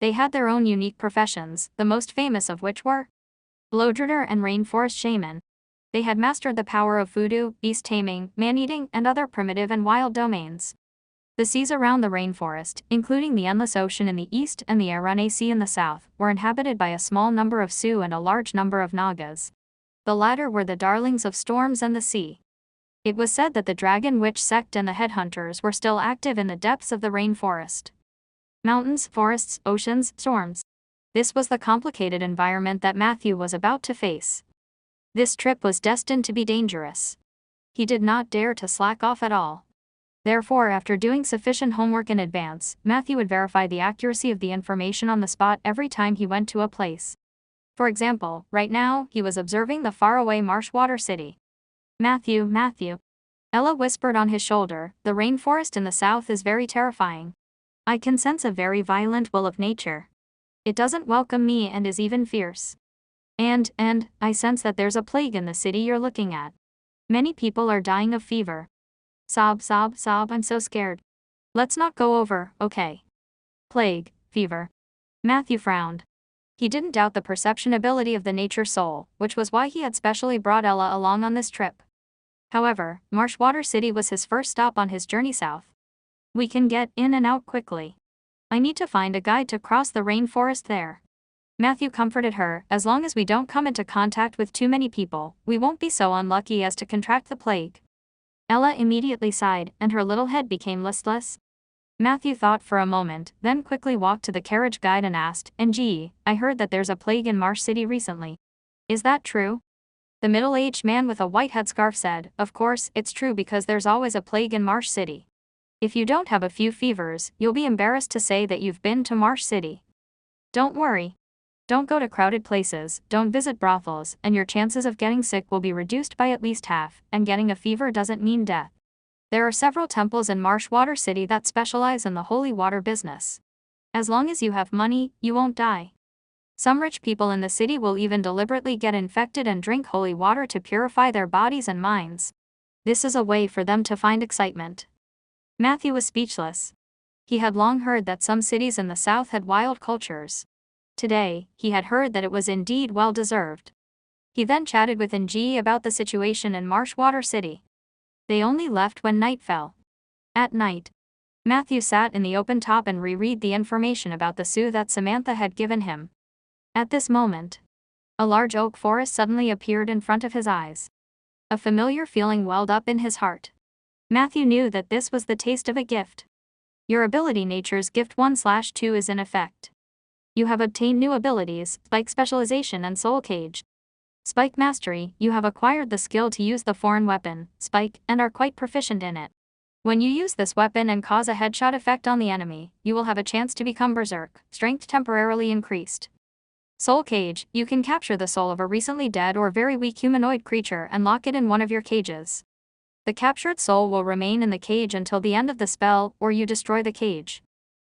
They had their own unique professions, the most famous of which were blow-driller and rainforest shaman. They had mastered the power of voodoo, beast taming, man-eating, and other primitive and wild domains. The seas around the rainforest, including the endless ocean in the east and the Arune Sea in the south, were inhabited by a small number of Sioux and a large number of Nagas. The latter were the darlings of storms and the sea. It was said that the Dragon Witch sect and the headhunters were still active in the depths of the rainforest. Mountains, forests, oceans, storms. This was the complicated environment that Matthew was about to face. This trip was destined to be dangerous. He did not dare to slack off at all. Therefore, after doing sufficient homework in advance, Matthew would verify the accuracy of the information on the spot every time he went to a place. For example, right now, he was observing the faraway Marshwater City. Matthew. Ella whispered on his shoulder, the rainforest in the south is very terrifying. I can sense a very violent will of nature. It doesn't welcome me and is even fierce. And, I sense that there's a plague in the city you're looking at. Many people are dying of fever. Sob, I'm so scared. Let's not go over, okay? Plague, fever. Matthew frowned. He didn't doubt the perception ability of the nature soul, which was why he had specially brought Ella along on this trip. However, Marshwater City was his first stop on his journey south. We can get in and out quickly. I need to find a guide to cross the rainforest there. Matthew comforted her, as long as we don't come into contact with too many people, we won't be so unlucky as to contract the plague. Ella immediately sighed, and her little head became listless. Matthew thought for a moment, then quickly walked to the carriage guide and asked, and gee, I heard that there's a plague in Marsh City recently. Is that true? The middle-aged man with a white headscarf said, of course, it's true because there's always a plague in Marsh City. If you don't have a few fevers, you'll be embarrassed to say that you've been to Marsh City. Don't worry. Don't go to crowded places, don't visit brothels, and your chances of getting sick will be reduced by at least half, and getting a fever doesn't mean death. There are several temples in Marshwater City that specialize in the holy water business. As long as you have money, you won't die. Some rich people in the city will even deliberately get infected and drink holy water to purify their bodies and minds. This is a way for them to find excitement. Matthew was speechless. He had long heard that some cities in the south had wild cultures. Today, he had heard that it was indeed well-deserved. He then chatted with Ng about the situation in Marshwater City. They only left when night fell. At night, Matthew sat in the open top and reread the information about the zoo that Samantha had given him. At this moment, a large oak forest suddenly appeared in front of his eyes. A familiar feeling welled up in his heart. Matthew knew that this was the taste of a gift. Your ability Nature's Gift 1/2 is in effect. You have obtained new abilities, Spike Specialization and Soul Cage. Spike Mastery, you have acquired the skill to use the foreign weapon, Spike, and are quite proficient in it. When you use this weapon and cause a headshot effect on the enemy, you will have a chance to become Berserk, strength temporarily increased. Soul Cage, you can capture the soul of a recently dead or very weak humanoid creature and lock it in one of your cages. The captured soul will remain in the cage until the end of the spell, or you destroy the cage.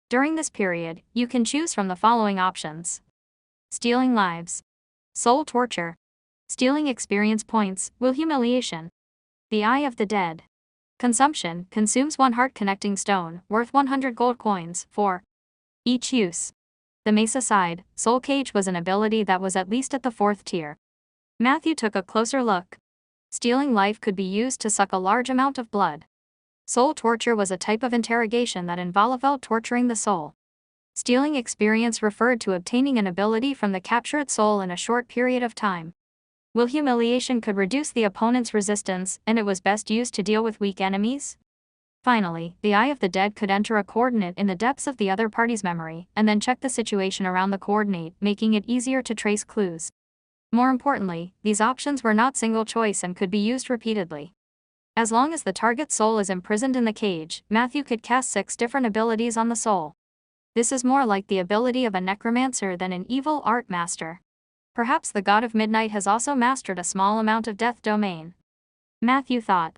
During this period, you can choose from the following options: stealing lives, soul torture, stealing experience points, will humiliation, the Eye of the Dead. Consumption, consumes 1 heart connecting stone, worth 100 gold coins, for each use. The Mesa Side, Soul Cage was an ability that was at least at the 4th tier. Matthew took a closer look. Stealing life could be used to suck a large amount of blood. Soul torture was a type of interrogation that involved torturing the soul. Stealing experience referred to obtaining an ability from the captured soul in a short period of time. Will humiliation could reduce the opponent's resistance, and it was best used to deal with weak enemies. Finally, the Eye of the Dead could enter a coordinate in the depths of the other party's memory, and then check the situation around the coordinate, making it easier to trace clues. More importantly, these options were not single choice and could be used repeatedly. As long as the target's soul is imprisoned in the cage, Matthew could cast 6 different abilities on the soul. This is more like the ability of a necromancer than an evil art master. Perhaps the God of Midnight has also mastered a small amount of death domain. Matthew thought.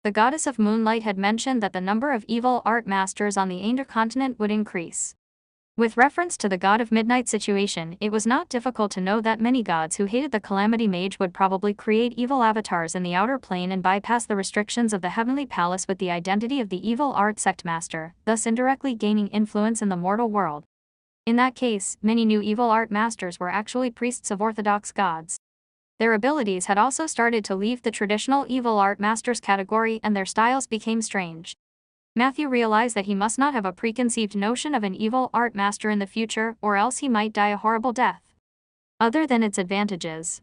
The goddess of moonlight had mentioned that the number of evil art masters on the Ander continent would increase. With reference to the God of Midnight situation, it was not difficult to know that many gods who hated the Calamity Mage would probably create evil avatars in the outer plane and bypass the restrictions of the Heavenly Palace with the identity of the evil art sect master, thus indirectly gaining influence in the mortal world. In that case, many new evil art masters were actually priests of orthodox gods. Their abilities had also started to leave the traditional evil art masters category and their styles became strange. Matthew realized that he must not have a preconceived notion of an evil art master in the future, or else he might die a horrible death. Other than its advantages,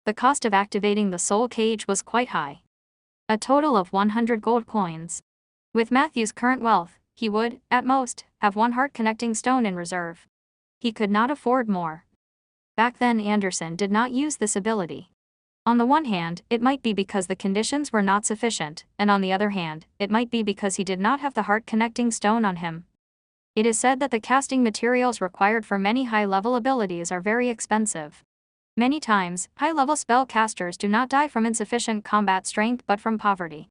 the cost of activating the soul cage was quite high. A total of 100 gold coins. With Matthew's current wealth, he would, at most, have 1 heart connecting stone in reserve. He could not afford more. Back then Anderson did not use this ability. On the one hand, it might be because the conditions were not sufficient, and on the other hand, it might be because he did not have the heart connecting stone on him. It is said that the casting materials required for many high-level abilities are very expensive. Many times, high-level spellcasters do not die from insufficient combat strength but from poverty.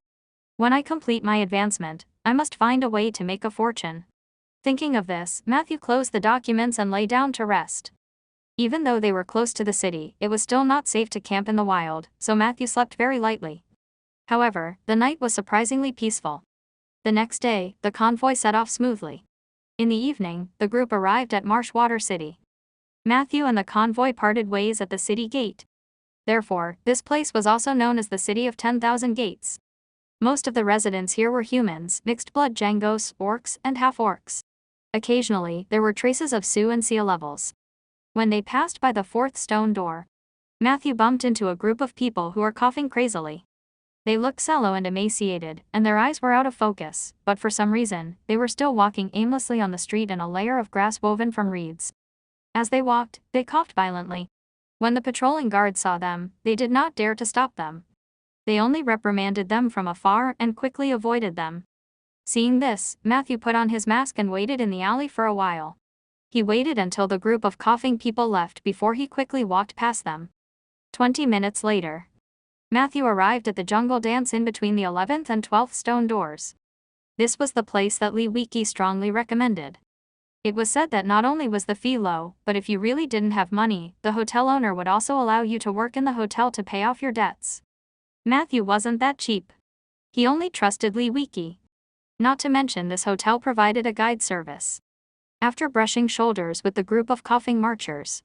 When I complete my advancement, I must find a way to make a fortune. Thinking of this, Matthew closed the documents and lay down to rest. Even though they were close to the city, it was still not safe to camp in the wild, so Matthew slept very lightly. However, the night was surprisingly peaceful. The next day, the convoy set off smoothly. In the evening, the group arrived at Marshwater City. Matthew and the convoy parted ways at the city gate. Therefore, this place was also known as the City of 10,000 Gates. Most of the residents here were humans, mixed-blood Jangos, orcs, and half-orcs. Occasionally, there were traces of Sioux and Sia levels. When they passed by the 4th stone door, Matthew bumped into a group of people who were coughing crazily. They looked sallow and emaciated, and their eyes were out of focus, but for some reason, they were still walking aimlessly on the street in a layer of grass woven from reeds. As they walked, they coughed violently. When the patrolling guards saw them, they did not dare to stop them. They only reprimanded them from afar and quickly avoided them. Seeing this, Matthew put on his mask and waited in the alley for a while. He waited until the group of coughing people left before he quickly walked past them. 20 minutes later, Matthew arrived at the jungle dance in between the 11th and 12th stone doors. This was the place that Lee Wiki strongly recommended. It was said that not only was the fee low, but if you really didn't have money, the hotel owner would also allow you to work in the hotel to pay off your debts. Matthew wasn't that cheap. He only trusted Lee Wiki. Not to mention this hotel provided a guide service. After brushing shoulders with the group of coughing marchers,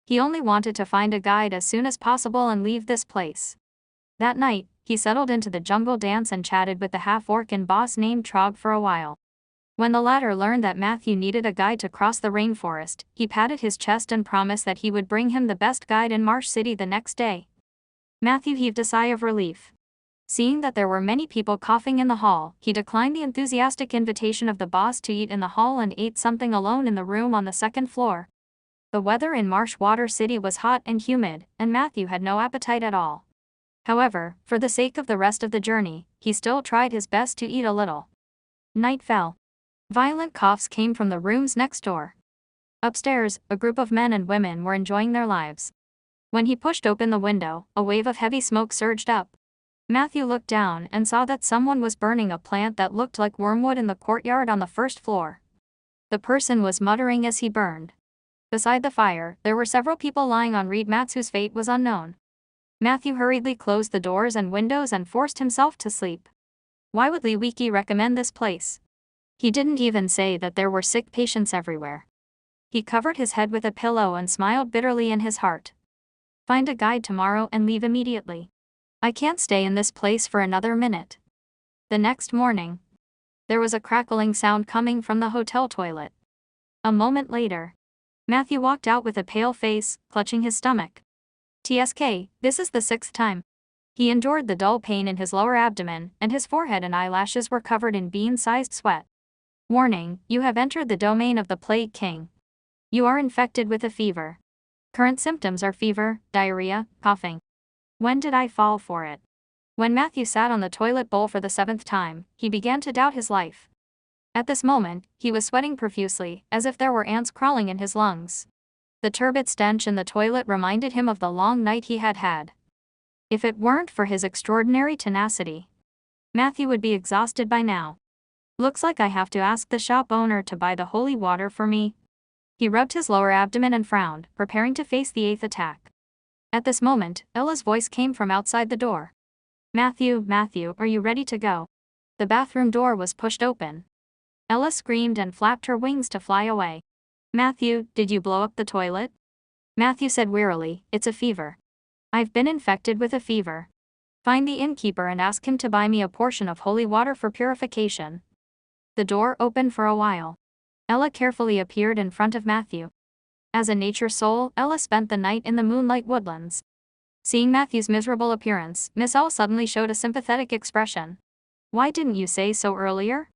He only wanted to find a guide as soon as possible and leave this place. That night, he settled into the jungle dance and chatted with the half-orc and boss named Trog for a while. When the latter learned that Matthew needed a guide to cross the rainforest, he patted his chest and promised that he would bring him the best guide in Marsh City the next day. Matthew heaved a sigh of relief. Seeing that there were many people coughing in the hall, he declined the enthusiastic invitation of the boss to eat in the hall and ate something alone in the room on the second floor. The weather in Marshwater City was hot and humid, and Matthew had no appetite at all. However, for the sake of the rest of the journey, he still tried his best to eat a little. Night fell. Violent coughs came from the rooms next door. Upstairs, a group of men and women were enjoying their lives. When he pushed open the window, a wave of heavy smoke surged up. Matthew looked down and saw that someone was burning a plant that looked like wormwood in the courtyard on the first floor. The person was muttering as he burned. Beside the fire, there were several people lying on reed mats whose fate was unknown. Matthew hurriedly closed the doors and windows and forced himself to sleep. Why would Liwiki recommend this place? He didn't even say that there were sick patients everywhere. He covered his head with a pillow and smiled bitterly in his heart. Find a guide tomorrow and leave immediately. I can't stay in this place for another minute. The next morning, there was a crackling sound coming from the hotel toilet. A moment later, Matthew walked out with a pale face, clutching his stomach. TSK, this is the 6th time. He endured the dull pain in his lower abdomen, and his forehead and eyelashes were covered in bean-sized sweat. Warning, you have entered the domain of the Plague King. You are infected with a fever. Current symptoms are fever, diarrhea, coughing. When did I fall for it? When Matthew sat on the toilet bowl for the 7th time, he began to doubt his life. At this moment, he was sweating profusely, as if there were ants crawling in his lungs. The turbid stench in the toilet reminded him of the long night he had had. If it weren't for his extraordinary tenacity, Matthew would be exhausted by now. Looks like I have to ask the shop owner to buy the holy water for me. He rubbed his lower abdomen and frowned, preparing to face the 8th attack. At this moment, Ella's voice came from outside the door. Matthew, are you ready to go? The bathroom door was pushed open. Ella screamed and flapped her wings to fly away. Matthew, did you blow up the toilet? Matthew said wearily, it's a fever. I've been infected with a fever. Find the innkeeper and ask him to buy me a portion of holy water for purification. The door opened for a while. Ella carefully appeared in front of Matthew. As a nature soul, Ella spent the night in the moonlight woodlands. Seeing Matthew's miserable appearance, Miss L suddenly showed a sympathetic expression. Why didn't you say so earlier?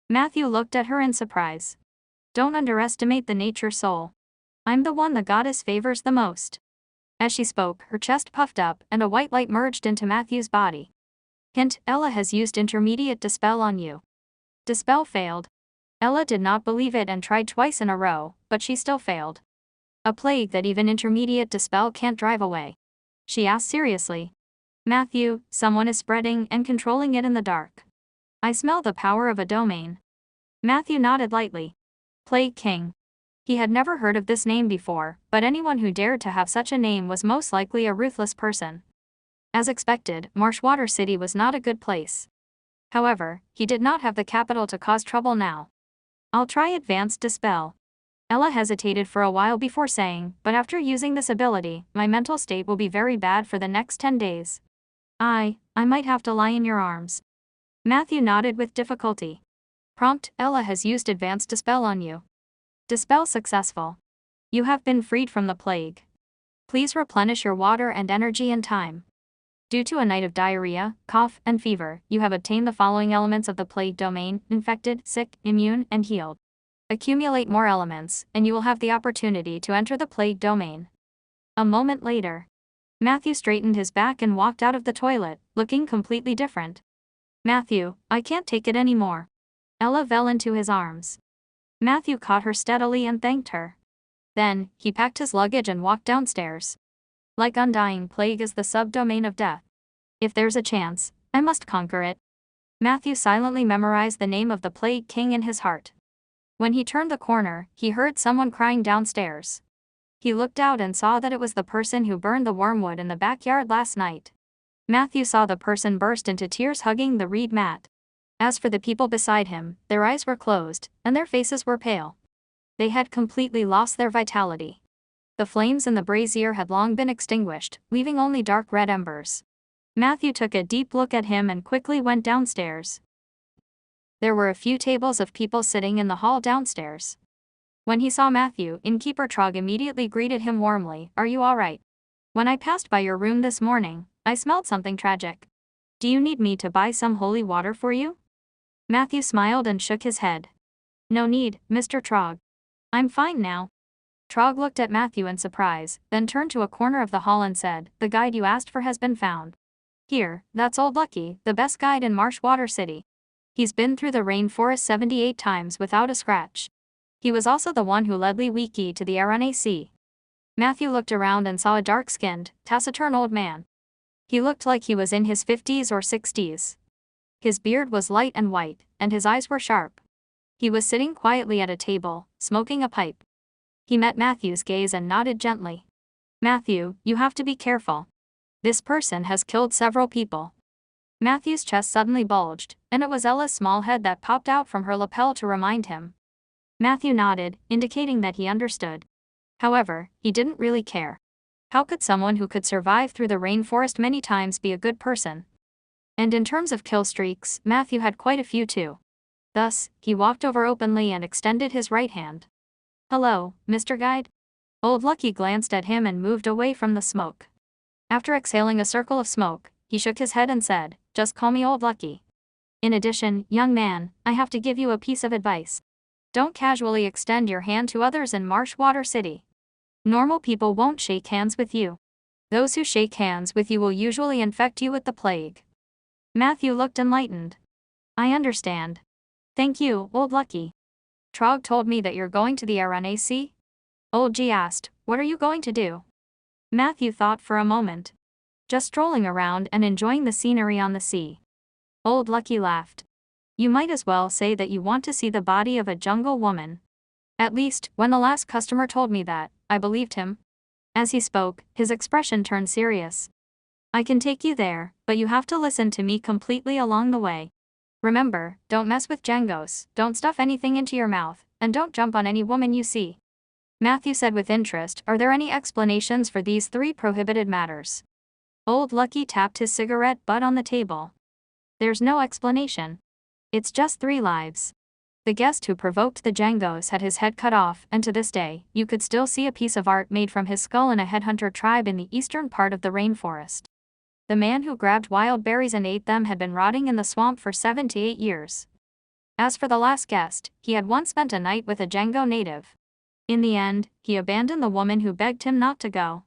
Matthew looked at her in surprise. Don't underestimate the nature soul. I'm the one the goddess favors the most. As she spoke, her chest puffed up and a white light merged into Matthew's body. Hint, Ella has used intermediate dispel on you. Dispel failed. Ella did not believe it and tried twice in a row, but she still failed. A plague that even intermediate dispel can't drive away. She asked seriously. Matthew, someone is spreading and controlling it in the dark. I smell the power of a domain. Matthew nodded lightly. Plague King. He had never heard of this name before, but anyone who dared to have such a name was most likely a ruthless person. As expected, Marshwater City was not a good place. However, he did not have the capital to cause trouble now. I'll try Advanced Dispel. Ella hesitated for a while before saying, but after using this ability, my mental state will be very bad for the next 10 days. I might have to lie in your arms. Matthew nodded with difficulty. Prompt, Ella has used Advanced Dispel on you. Dispel successful. You have been freed from the plague. Please replenish your water and energy in time. Due to a night of diarrhea, cough, and fever, you have obtained the following elements of the plague domain: infected, sick, immune, and healed. Accumulate more elements, and you will have the opportunity to enter the plague domain. A moment later, Matthew straightened his back and walked out of the toilet, looking completely different. Matthew, I can't take it anymore. Ella fell into his arms. Matthew caught her steadily and thanked her. Then, he packed his luggage and walked downstairs. Like undying plague is the subdomain of death. If there's a chance, I must conquer it. Matthew silently memorized the name of the Plague King in his heart. When he turned the corner, he heard someone crying downstairs. He looked out and saw that it was the person who burned the wormwood in the backyard last night. Matthew saw the person burst into tears hugging the reed mat. As for the people beside him, their eyes were closed, and their faces were pale. They had completely lost their vitality. The flames in the brazier had long been extinguished, leaving only dark red embers. Matthew took a deep look at him and quickly went downstairs. There were a few tables of people sitting in the hall downstairs. When he saw Matthew, innkeeper Trog immediately greeted him warmly. "Are you all right? When I passed by your room this morning, I smelled something tragic. Do you need me to buy some holy water for you?" Matthew smiled and shook his head. "No need, Mr. Trog. I'm fine now." Trog looked at Matthew in surprise, then turned to a corner of the hall and said, "The guide you asked for has been found. Here, that's Old Lucky, the best guide in Marshwater City. He's been through the rainforest 78 times without a scratch. He was also the one who led Lee Wiki to the RNAC." Matthew looked around and saw a dark-skinned, taciturn old man. He looked like he was in his 50s or 60s. His beard was light and white, and his eyes were sharp. He was sitting quietly at a table, smoking a pipe. He met Matthew's gaze and nodded gently. "Matthew, you have to be careful. This person has killed several people." Matthew's chest suddenly bulged, and it was Ella's small head that popped out from her lapel to remind him. Matthew nodded, indicating that he understood. However, he didn't really care. How could someone who could survive through the rainforest many times be a good person? And in terms of kill streaks, Matthew had quite a few too. Thus, he walked over openly and extended his right hand. "Hello, Mr. Guide?" Old Lucky glanced at him and moved away from the smoke. After exhaling a circle of smoke, he shook his head and said, "Just call me Old Lucky. In addition, young man, I have to give you a piece of advice. Don't casually extend your hand to others in Marshwater City. Normal people won't shake hands with you. Those who shake hands with you will usually infect you with the plague." Matthew looked enlightened. "I understand. Thank you, Old Lucky. Trog told me that you're going to the RNAC?" Old G asked, "What are you going to do?" Matthew thought for a moment. "Just strolling around and enjoying the scenery on the sea." Old Lucky laughed. "You might as well say that you want to see the body of a jungle woman. At least, when the last customer told me that, I believed him." As he spoke, his expression turned serious. "I can take you there, but you have to listen to me completely along the way. Remember, don't mess with Jangos, don't stuff anything into your mouth, and don't jump on any woman you see." Matthew said with interest, "Are there any explanations for these 3 prohibited matters?" Old Lucky tapped his cigarette butt on the table. "There's no explanation. It's just 3 lives. The guest who provoked the Jangos had his head cut off, and to this day, you could still see a piece of art made from his skull in a headhunter tribe in the eastern part of the rainforest. The man who grabbed wild berries and ate them had been rotting in the swamp for 7 to 8 years. As for the last guest, he had once spent a night with a Django native. In the end, he abandoned the woman who begged him not to go.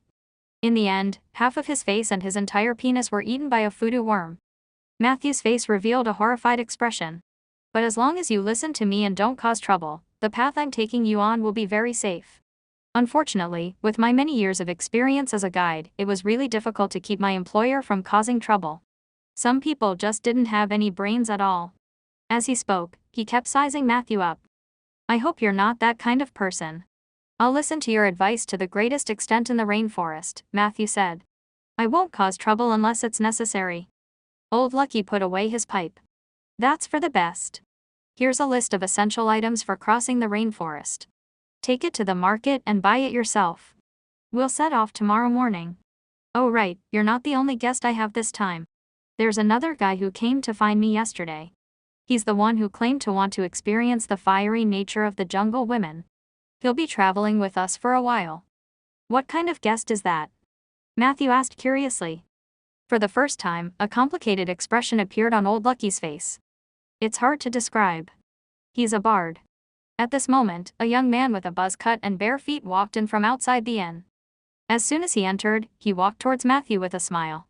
In the end, half of his face and his entire penis were eaten by a voodoo worm." Matthew's face revealed a horrified expression. "But as long as you listen to me and don't cause trouble, the path I'm taking you on will be very safe. Unfortunately, with my many years of experience as a guide, it was really difficult to keep my employer from causing trouble. Some people just didn't have any brains at all." As he spoke, he kept sizing Matthew up. "I hope you're not that kind of person. I'll listen to your advice to the greatest extent in the rainforest," Matthew said. "I won't cause trouble unless it's necessary." Old Lucky put away his pipe. "That's for the best. Here's a list of essential items for crossing the rainforest. Take it to the market and buy it yourself. We'll set off tomorrow morning. Oh right, you're not the only guest I have this time. There's another guy who came to find me yesterday. He's the one who claimed to want to experience the fiery nature of the jungle women. He'll be traveling with us for a while." "What kind of guest is that?" Matthew asked curiously. For the first time, a complicated expression appeared on Old Lucky's face. "It's hard to describe. He's a bard." At this moment, a young man with a buzz cut and bare feet walked in from outside the inn. As soon as he entered, he walked towards Matthew with a smile.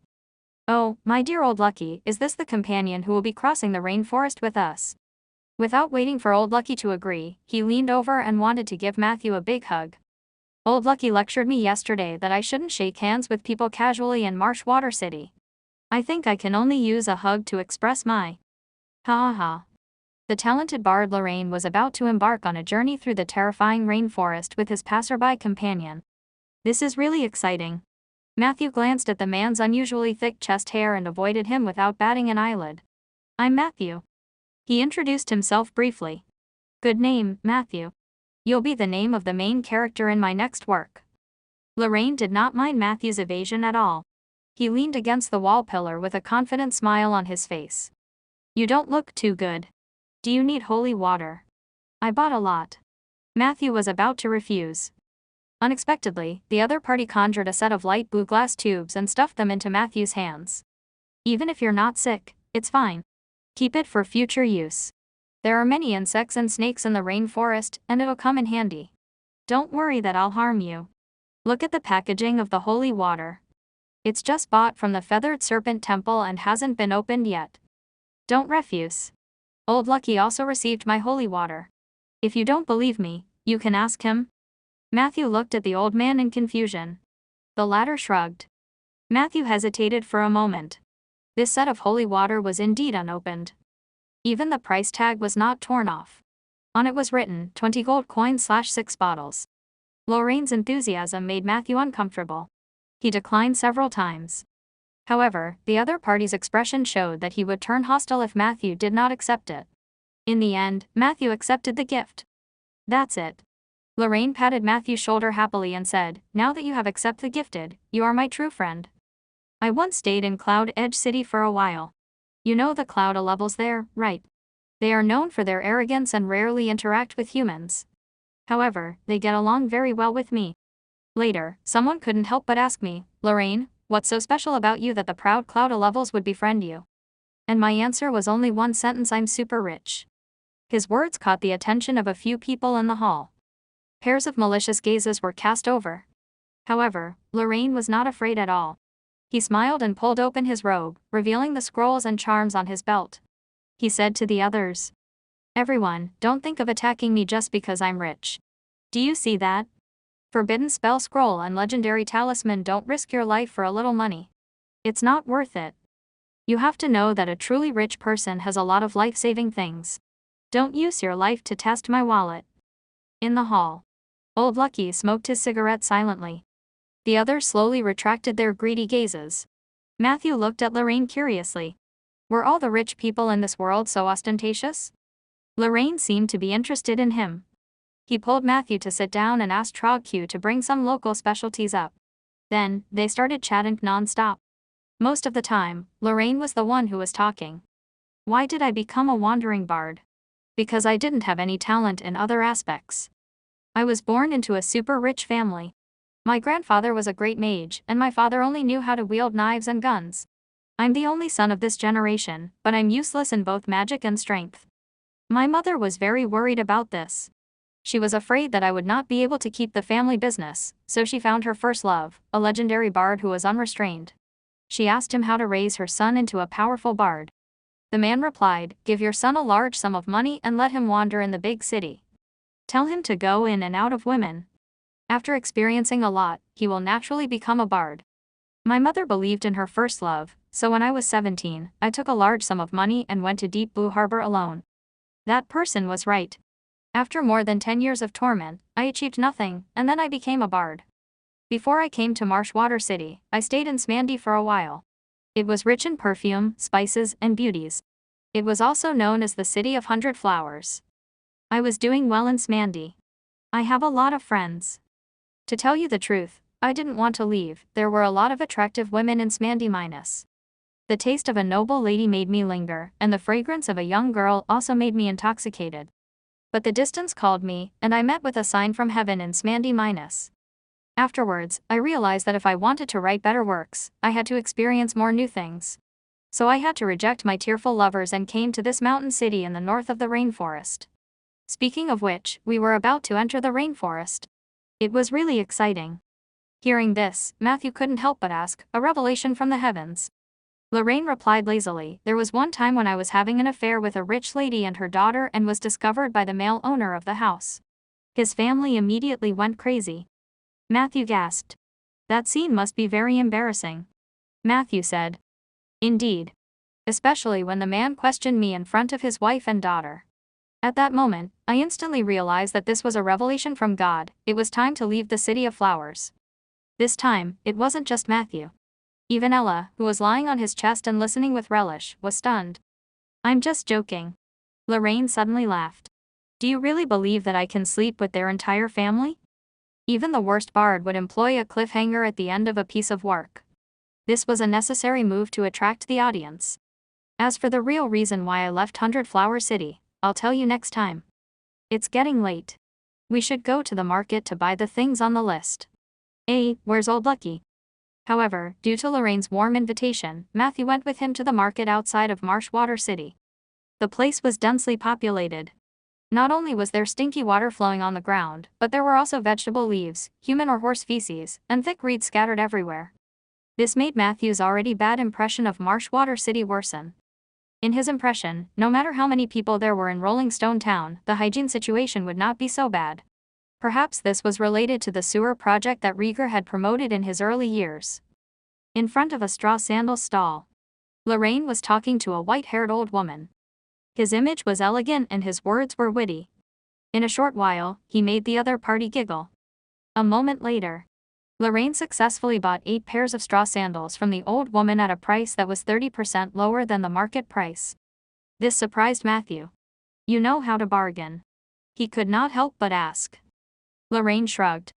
"Oh, my dear Old Lucky, is this the companion who will be crossing the rainforest with us?" Without waiting for Old Lucky to agree, he leaned over and wanted to give Matthew a big hug. "Old Lucky lectured me yesterday that I shouldn't shake hands with people casually in Marshwater City. I think I can only use a hug to express my..." Ha ha ha. The talented bard Lorraine was about to embark on a journey through the terrifying rainforest with his passerby companion. "This is really exciting." Matthew glanced at the man's unusually thick chest hair and avoided him without batting an eyelid. "I'm Matthew." He introduced himself briefly. "Good name, Matthew. You'll be the name of the main character in my next work." Lorraine did not mind Matthew's evasion at all. He leaned against the wall pillar with a confident smile on his face. You don't look too good. Do you need holy water? I bought a lot. Matthew was about to refuse. Unexpectedly, the other party conjured a set of light blue glass tubes and stuffed them into Matthew's hands. Even if you're not sick, it's fine. Keep it for future use. There are many insects and snakes in the rainforest, and it'll come in handy. Don't worry that I'll harm you. Look at the packaging of the holy water. It's just bought from the Feathered Serpent Temple and hasn't been opened yet. Don't refuse. Old Lucky also received my holy water. If you don't believe me, you can ask him. Matthew looked at the old man in confusion. The latter shrugged. Matthew hesitated for a moment. This set of holy water was indeed unopened. Even the price tag was not torn off. On it was written 20 gold coins/6 bottles. Lorraine's enthusiasm made Matthew uncomfortable. He declined several times. However, the other party's expression showed that he would turn hostile if Matthew did not accept it. In the end, Matthew accepted the gift. That's it. Lorraine patted Matthew's shoulder happily and said, now that you have accepted the gifted, you are my true friend. I once stayed in Cloud Edge City for a while. You know the Cloud levels there, right? They are known for their arrogance and rarely interact with humans. However, they get along very well with me. Later, someone couldn't help but ask me, Lorraine, what's so special about you that the proud Cloud levels would befriend you? And my answer was only one sentence: I'm super rich. His words caught the attention of a few people in the hall. Pairs of malicious gazes were cast over. However, Lorraine was not afraid at all. He smiled and pulled open his robe, revealing the scrolls and charms on his belt. He said to the others, everyone, don't think of attacking me just because I'm rich. Do you see that? Forbidden spell scroll and legendary talisman. Don't risk your life for a little money. It's not worth it. You have to know that a truly rich person has a lot of life-saving things. Don't use your life to test my wallet. In the hall, Old Lucky smoked his cigarette silently. The others slowly retracted their greedy gazes. Matthew looked at Lorraine curiously. Were all the rich people in this world so ostentatious? Lorraine seemed to be interested in him. He pulled Matthew to sit down and asked Trogq to bring some local specialties up. Then, they started chatting non-stop. Most of the time, Lorraine was the one who was talking. Why did I become a wandering bard? Because I didn't have any talent in other aspects. I was born into a super rich family. My grandfather was a great mage, and my father only knew how to wield knives and guns. I'm the only son of this generation, but I'm useless in both magic and strength. My mother was very worried about this. She was afraid that I would not be able to keep the family business, so she found her first love, a legendary bard who was unrestrained. She asked him how to raise her son into a powerful bard. The man replied, give your son a large sum of money and let him wander in the big city. Tell him to go in and out of women. After experiencing a lot, he will naturally become a bard. My mother believed in her first love, so when I was 17, I took a large sum of money and went to Deep Blue Harbor alone. That person was right. After more than 10 years of torment, I achieved nothing, and then I became a bard. Before I came to Marshwater City, I stayed in Smandy for a while. It was rich in perfume, spices, and beauties. It was also known as the City of 100 Flowers. I was doing well in Smandy. I have a lot of friends. To tell you the truth, I didn't want to leave. There were a lot of attractive women in Smandy minus. The taste of a noble lady made me linger, and the fragrance of a young girl also made me intoxicated. But the distance called me, and I met with a sign from heaven in Smandy minus. Afterwards, I realized that if I wanted to write better works, I had to experience more new things. So I had to reject my tearful lovers and came to this mountain city in the north of the rainforest. Speaking of which, we were about to enter the rainforest. It was really exciting. Hearing this, Matthew couldn't help but ask, a revelation from the heavens. Lorraine replied lazily, there was one time when I was having an affair with a rich lady and her daughter and was discovered by the male owner of the house. His family immediately went crazy. Matthew gasped. That scene must be very embarrassing. Matthew said. Indeed. Especially when the man questioned me in front of his wife and daughter. At that moment, I instantly realized that this was a revelation from God. It was time to leave the City of Flowers. This time, it wasn't just Matthew. Even Ella, who was lying on his chest and listening with relish, was stunned. I'm just joking. Lorraine suddenly laughed. Do you really believe that I can sleep with their entire family? Even the worst bard would employ a cliffhanger at the end of a piece of work. This was a necessary move to attract the audience. As for the real reason why I left 100 Flower City, I'll tell you next time. It's getting late. We should go to the market to buy the things on the list. Where's Old Lucky? However, due to Lorraine's warm invitation, Matthew went with him to the market outside of Marshwater City. The place was densely populated. Not only was there stinky water flowing on the ground, but there were also vegetable leaves, human or horse feces, and thick reeds scattered everywhere. This made Matthew's already bad impression of Marshwater City worsen. In his impression, no matter how many people there were in Rolling Stone Town, the hygiene situation would not be so bad. Perhaps this was related to the sewer project that Rieger had promoted in his early years. In front of a straw sandals stall, Lorraine was talking to a white-haired old woman. His image was elegant and his words were witty. In a short while, he made the other party giggle. A moment later, Lorraine successfully bought 8 pairs of straw sandals from the old woman at a price that was 30% lower than the market price. This surprised Matthew. You know how to bargain. He could not help but ask. Lorraine shrugged.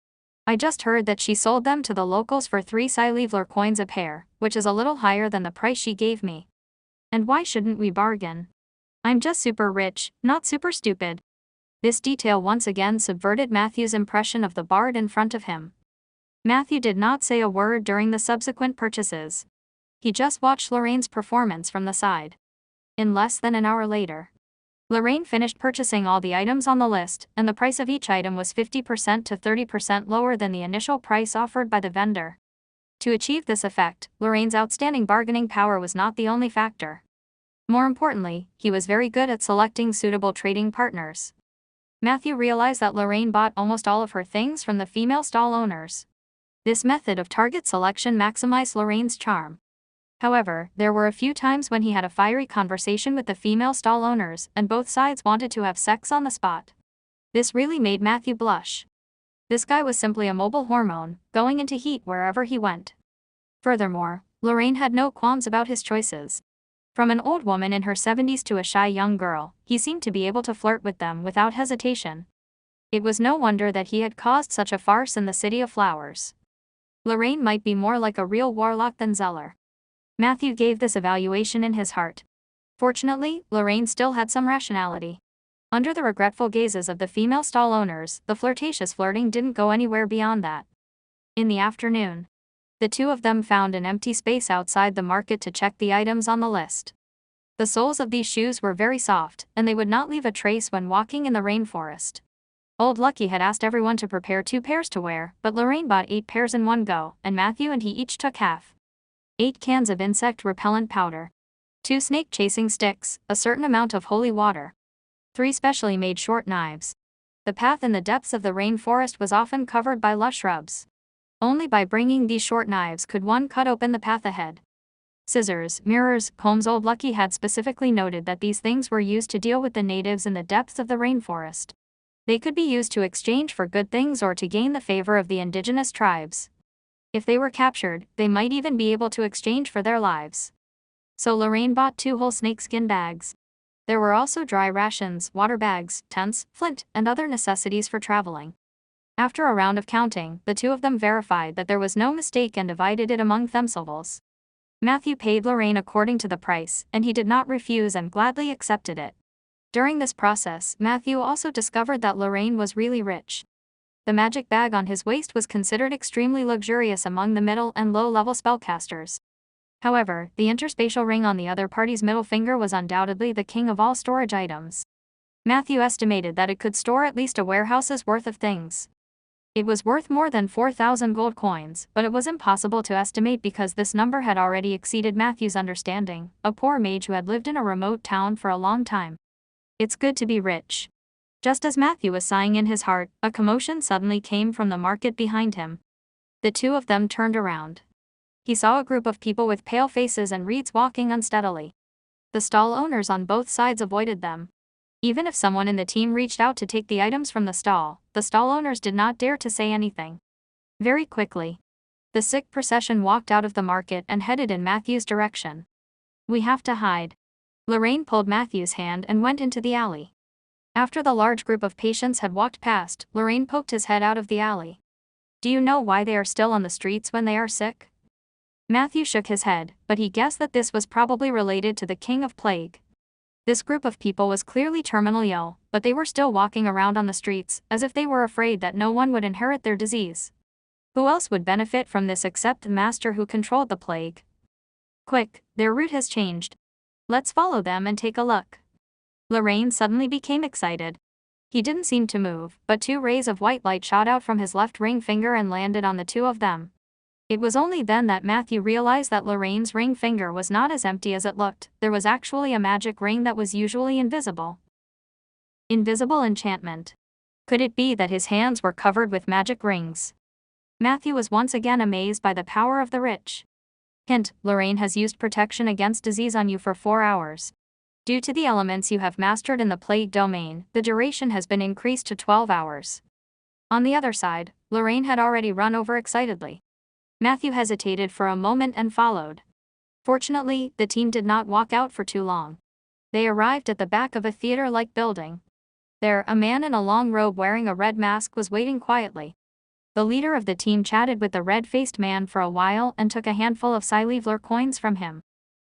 I just heard that she sold them to the locals for 3 Silevler coins a pair, which is a little higher than the price she gave me. And why shouldn't we bargain? I'm just super rich, not super stupid. This detail once again subverted Matthew's impression of the bard in front of him. Matthew did not say a word during the subsequent purchases. He just watched Lorraine's performance from the side. In less than an hour later, Lorraine finished purchasing all the items on the list, and the price of each item was 50% to 30% lower than the initial price offered by the vendor. To achieve this effect, Lorraine's outstanding bargaining power was not the only factor. More importantly, he was very good at selecting suitable trading partners. Matthew realized that Lorraine bought almost all of her things from the female stall owners. This method of target selection maximized Lorraine's charm. However, there were a few times when he had a fiery conversation with the female stall owners, and both sides wanted to have sex on the spot. This really made Matthew blush. This guy was simply a mobile hormone, going into heat wherever he went. Furthermore, Lorraine had no qualms about his choices. From an old woman in her 70s to a shy young girl, he seemed to be able to flirt with them without hesitation. It was no wonder that he had caused such a farce in the City of Flowers. Lorraine might be more like a real warlock than Zeller. Matthew gave this evaluation in his heart. Fortunately, Lorraine still had some rationality. Under the regretful gazes of the female stall owners, the flirtatious flirting didn't go anywhere beyond that. In the afternoon, the two of them found an empty space outside the market to check the items on the list. The soles of these shoes were very soft, and they would not leave a trace when walking in the rainforest. Old Lucky had asked everyone to prepare 2 pairs to wear, but Lorraine bought 8 pairs in one go, and Matthew and he each took half. 8 cans of insect repellent powder, 2 snake-chasing sticks, a certain amount of holy water, 3 specially made short knives. The path in the depths of the rainforest was often covered by lush shrubs. Only by bringing these short knives could one cut open the path ahead. Scissors, mirrors, combs. Old Lucky had specifically noted that these things were used to deal with the natives in the depths of the rainforest. They could be used to exchange for good things or to gain the favor of the indigenous tribes. If they were captured, they might even be able to exchange for their lives. So Lorraine bought 2 whole snakeskin bags. There were also dry rations, water bags, tents, flint, and other necessities for traveling. After a round of counting, the two of them verified that there was no mistake and divided it among themselves. Matthew paid Lorraine according to the price, and he did not refuse and gladly accepted it. During this process, Matthew also discovered that Lorraine was really rich. The magic bag on his waist was considered extremely luxurious among the middle and low-level spellcasters. However, the interspatial ring on the other party's middle finger was undoubtedly the king of all storage items. Matthew estimated that it could store at least a warehouse's worth of things. It was worth more than 4,000 gold coins, but it was impossible to estimate because this number had already exceeded Matthew's understanding, a poor mage who had lived in a remote town for a long time. It's good to be rich. Just as Matthew was sighing in his heart, a commotion suddenly came from the market behind him. The two of them turned around. He saw a group of people with pale faces and reeds walking unsteadily. The stall owners on both sides avoided them. Even if someone in the team reached out to take the items from the stall owners did not dare to say anything. Very quickly, the sick procession walked out of the market and headed in Matthew's direction. We have to hide. Lorraine pulled Matthew's hand and went into the alley. After the large group of patients had walked past, Lorraine poked his head out of the alley. Do you know why they are still on the streets when they are sick? Matthew shook his head, but he guessed that this was probably related to the king of plague. This group of people was clearly terminally ill, but they were still walking around on the streets, as if they were afraid that no one would inherit their disease. Who else would benefit from this except the master who controlled the plague? Quick, their route has changed. Let's follow them and take a look. Lorraine suddenly became excited. He didn't seem to move, but 2 rays of white light shot out from his left ring finger and landed on the 2 of them. It was only then that Matthew realized that Lorraine's ring finger was not as empty as it looked. There was actually a magic ring that was usually invisible. Invisible enchantment. Could it be that his hands were covered with magic rings? Matthew was once again amazed by the power of the rich. Hint: Lorraine has used protection against disease on you for 4 hours. Due to the elements you have mastered in the plague domain, the duration has been increased to 12 hours. On the other side, Lorraine had already run over excitedly. Matthew hesitated for a moment and followed. Fortunately, the team did not walk out for too long. They arrived at the back of a theater-like building. There, a man in a long robe wearing a red mask was waiting quietly. The leader of the team chatted with the red-faced man for a while and took a handful of sci-fi coins from him.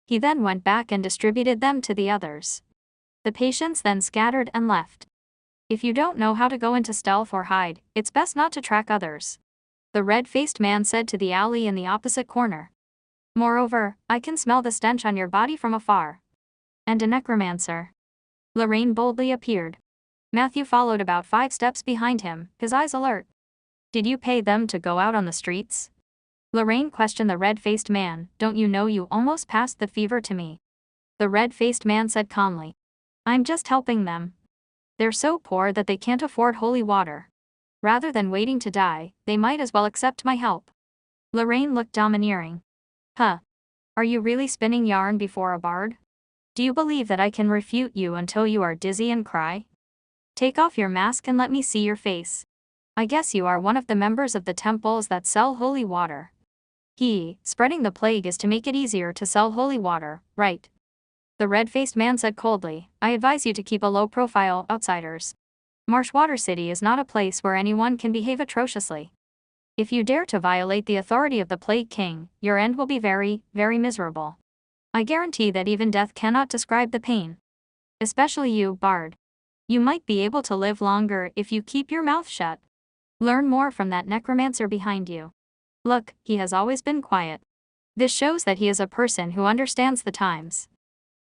He then went back and distributed them to the others. The patients then scattered and left. If you don't know how to go into stealth or hide, it's best not to track others, the red-faced man said to the alley in the opposite corner. Moreover, I can smell the stench on your body from afar. And a necromancer. Lorraine boldly appeared. Matthew followed about 5 steps behind him, his eyes alert. Did you pay them to go out on the streets? Lorraine questioned the red-faced man. Don't you know you almost passed the fever to me? The red-faced man said calmly. I'm just helping them. They're so poor that they can't afford holy water. Rather than waiting to die, they might as well accept my help. Lorraine looked domineering. Huh. Are you really spinning yarn before a bard? Do you believe that I can refute you until you are dizzy and cry? Take off your mask and let me see your face. I guess you are one of the members of the temples that sell holy water. Spreading the plague is to make it easier to sell holy water, right? The red-faced man said coldly. I advise you to keep a low profile, outsiders. Marshwater City is not a place where anyone can behave atrociously. If you dare to violate the authority of the Plague King, your end will be very, very miserable. I guarantee that even death cannot describe the pain. Especially you, Bard. You might be able to live longer if you keep your mouth shut. Learn more from that necromancer behind you. Look, he has always been quiet. This shows that he is a person who understands the times.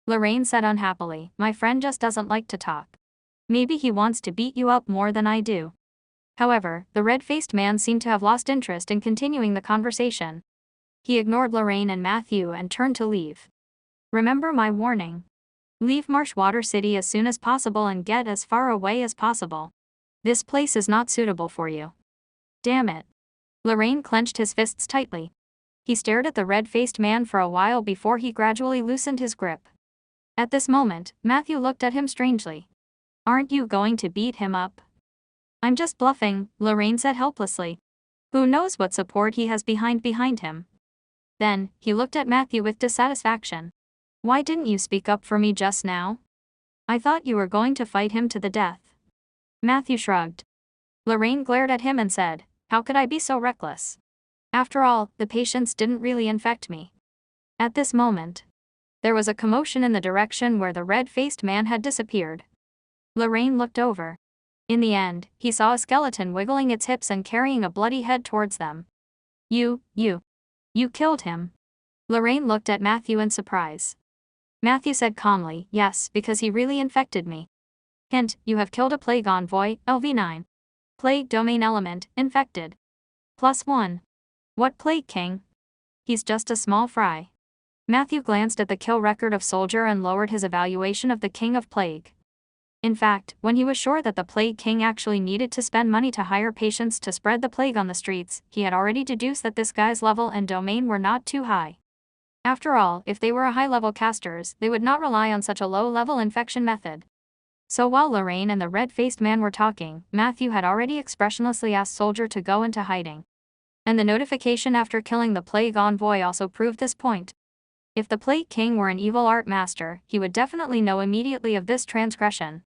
Lorraine said unhappily, my friend just doesn't like to talk. Maybe he wants to beat you up more than I do. However, the red-faced man seemed to have lost interest in continuing the conversation. He ignored Lorraine and Matthew and turned to leave. Remember my warning. Leave Marshwater City as soon as possible and get as far away as possible. This place is not suitable for you. Damn it. Lorraine clenched his fists tightly. He stared at the red-faced man for a while before he gradually loosened his grip. At this moment, Matthew looked at him strangely. Aren't you going to beat him up? I'm just bluffing, Lorraine said helplessly. Who knows what support he has behind him? Then, he looked at Matthew with dissatisfaction. Why didn't you speak up for me just now? I thought you were going to fight him to the death. Matthew shrugged. Lorraine glared at him and said, how could I be so reckless? After all, the patients didn't really infect me. At this moment, there was a commotion in the direction where the red-faced man had disappeared. Lorraine looked over. In the end, he saw a skeleton wiggling its hips and carrying a bloody head towards them. You killed him. Lorraine looked at Matthew in surprise. Matthew said calmly, yes, because he really infected me. Hint, you have killed a plague envoy, LV9. Plague domain element, infected. +1. What plague king? He's just a small fry. Matthew glanced at the kill record of soldier and lowered his evaluation of the king of plague. In fact, when he was sure that the plague king actually needed to spend money to hire patients to spread the plague on the streets, he had already deduced that this guy's level and domain were not too high. After all, if they were a high-level casters, they would not rely on such a low-level infection method. So while Lorraine and the red-faced man were talking, Matthew had already expressionlessly asked Soldier to go into hiding. And the notification after killing the plague envoy also proved this point. If the Plague King were an evil art master, he would definitely know immediately of this transgression.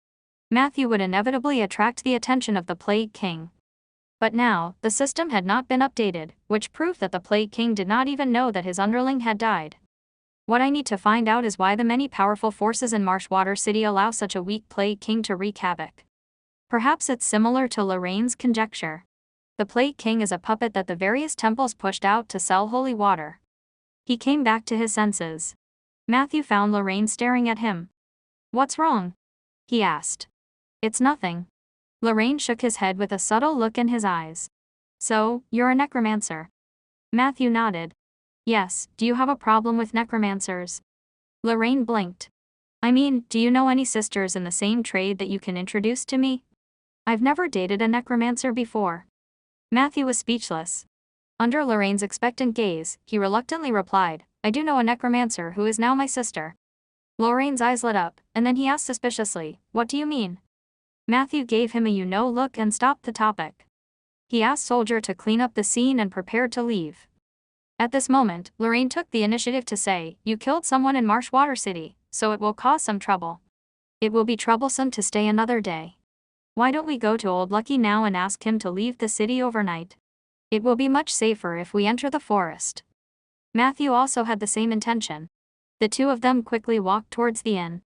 Matthew would inevitably attract the attention of the Plague King. But now, the system had not been updated, which proved that the Plague King did not even know that his underling had died. What I need to find out is why the many powerful forces in Marshwater City allow such a weak Plague King to wreak havoc. Perhaps it's similar to Lorraine's conjecture. The Plague King is a puppet that the various temples pushed out to sell holy water. He came back to his senses. Matthew found Lorraine staring at him. "What's wrong?" he asked. "It's nothing." Lorraine shook his head with a subtle look in his eyes. "So, you're a necromancer?" Matthew nodded. "Yes, do you have a problem with necromancers?" Lorraine blinked. "I mean, do you know any sisters in the same trade that you can introduce to me? I've never dated a necromancer before." Matthew was speechless. Under Lorraine's expectant gaze, he reluctantly replied, "I do know a necromancer who is now my sister." Lorraine's eyes lit up, and then he asked suspiciously, "What do you mean?" Matthew gave him a you-know look and stopped the topic. He asked Soldier to clean up the scene and prepared to leave. At this moment, Lorraine took the initiative to say, "You killed someone in Marshwater City, so it will cause some trouble. It will be troublesome to stay another day. Why don't we go to Old Lucky now and ask him to leave the city overnight? It will be much safer if we enter the forest." Matthew also had the same intention. The two of them quickly walked towards the inn.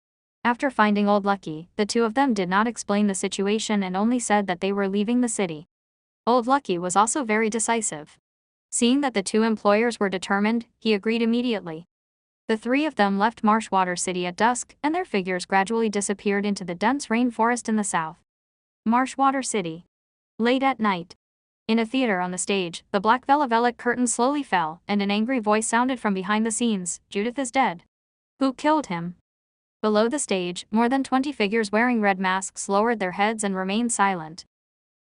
After finding Old Lucky, the two of them did not explain the situation and only said that they were leaving the city. Old Lucky was also very decisive. Seeing that the two employers were determined, he agreed immediately. The three of them left Marshwater City at dusk, and their figures gradually disappeared into the dense rainforest in the south. Marshwater City. Late at night. In a theater on the stage, the black velvet curtain slowly fell, and an angry voice sounded from behind the scenes, "Judith is dead. Who killed him?" Below the stage, more than 20 figures wearing red masks lowered their heads and remained silent.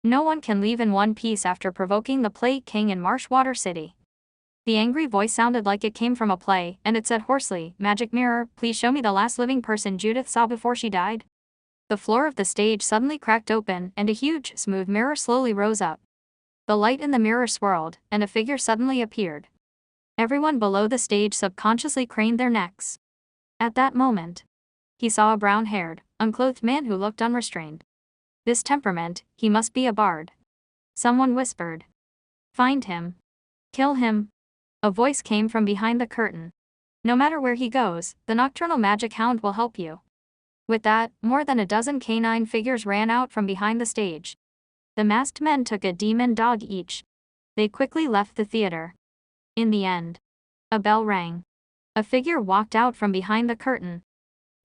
No one can leave in one piece after provoking the Plague King in Marshwater City. The angry voice sounded like it came from a play, and it said hoarsely, "Magic mirror, please show me the last living person Judith saw before she died." The floor of the stage suddenly cracked open, and a huge, smooth mirror slowly rose up. The light in the mirror swirled, and a figure suddenly appeared. Everyone below the stage subconsciously craned their necks. At that moment, he saw a brown-haired, unclothed man who looked unrestrained. This temperament, he must be a bard. Someone whispered, "Find him. Kill him." A voice came from behind the curtain. "No matter where he goes, the nocturnal magic hound will help you." With that, more than a dozen canine figures ran out from behind the stage. The masked men took a demon dog each. They quickly left the theater. In the end, a bell rang. A figure walked out from behind the curtain.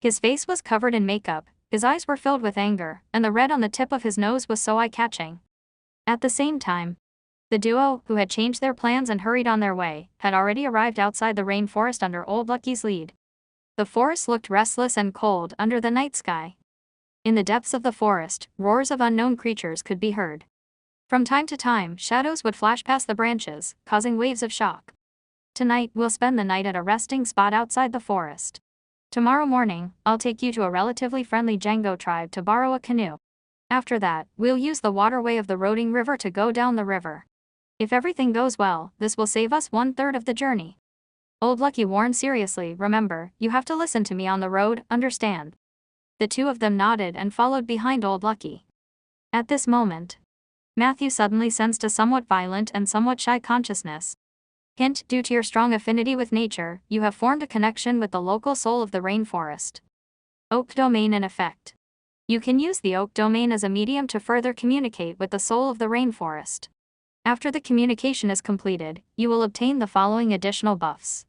His face was covered in makeup, his eyes were filled with anger, and the red on the tip of his nose was so eye-catching. At the same time, the duo, who had changed their plans and hurried on their way, had already arrived outside the rainforest under Old Lucky's lead. The forest looked restless and cold under the night sky. In the depths of the forest, roars of unknown creatures could be heard. From time to time, shadows would flash past the branches, causing waves of shock. Tonight, we'll spend the night at a resting spot outside the forest. Tomorrow morning, I'll take you to a relatively friendly Django tribe to borrow a canoe. After that, we'll use the waterway of the Roding River to go down the river. If everything goes well, this will save us 1/3 of the journey. Old Lucky warned seriously, "Remember, you have to listen to me on the road, understand?" The two of them nodded and followed behind Old Lucky. At this moment, Matthew suddenly sensed a somewhat violent and somewhat shy consciousness. Hint, due to your strong affinity with nature, you have formed a connection with the local soul of the rainforest. Oak domain in effect. You can use the oak domain as a medium to further communicate with the soul of the rainforest. After the communication is completed, you will obtain the following additional buffs.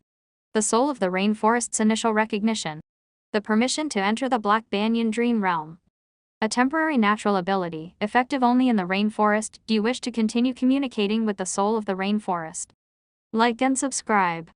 The soul of the rainforest's initial recognition. The permission to enter the Black Banyan Dream Realm. A temporary natural ability, effective only in the rainforest. Do you wish to continue communicating with the soul of the rainforest? Like and subscribe.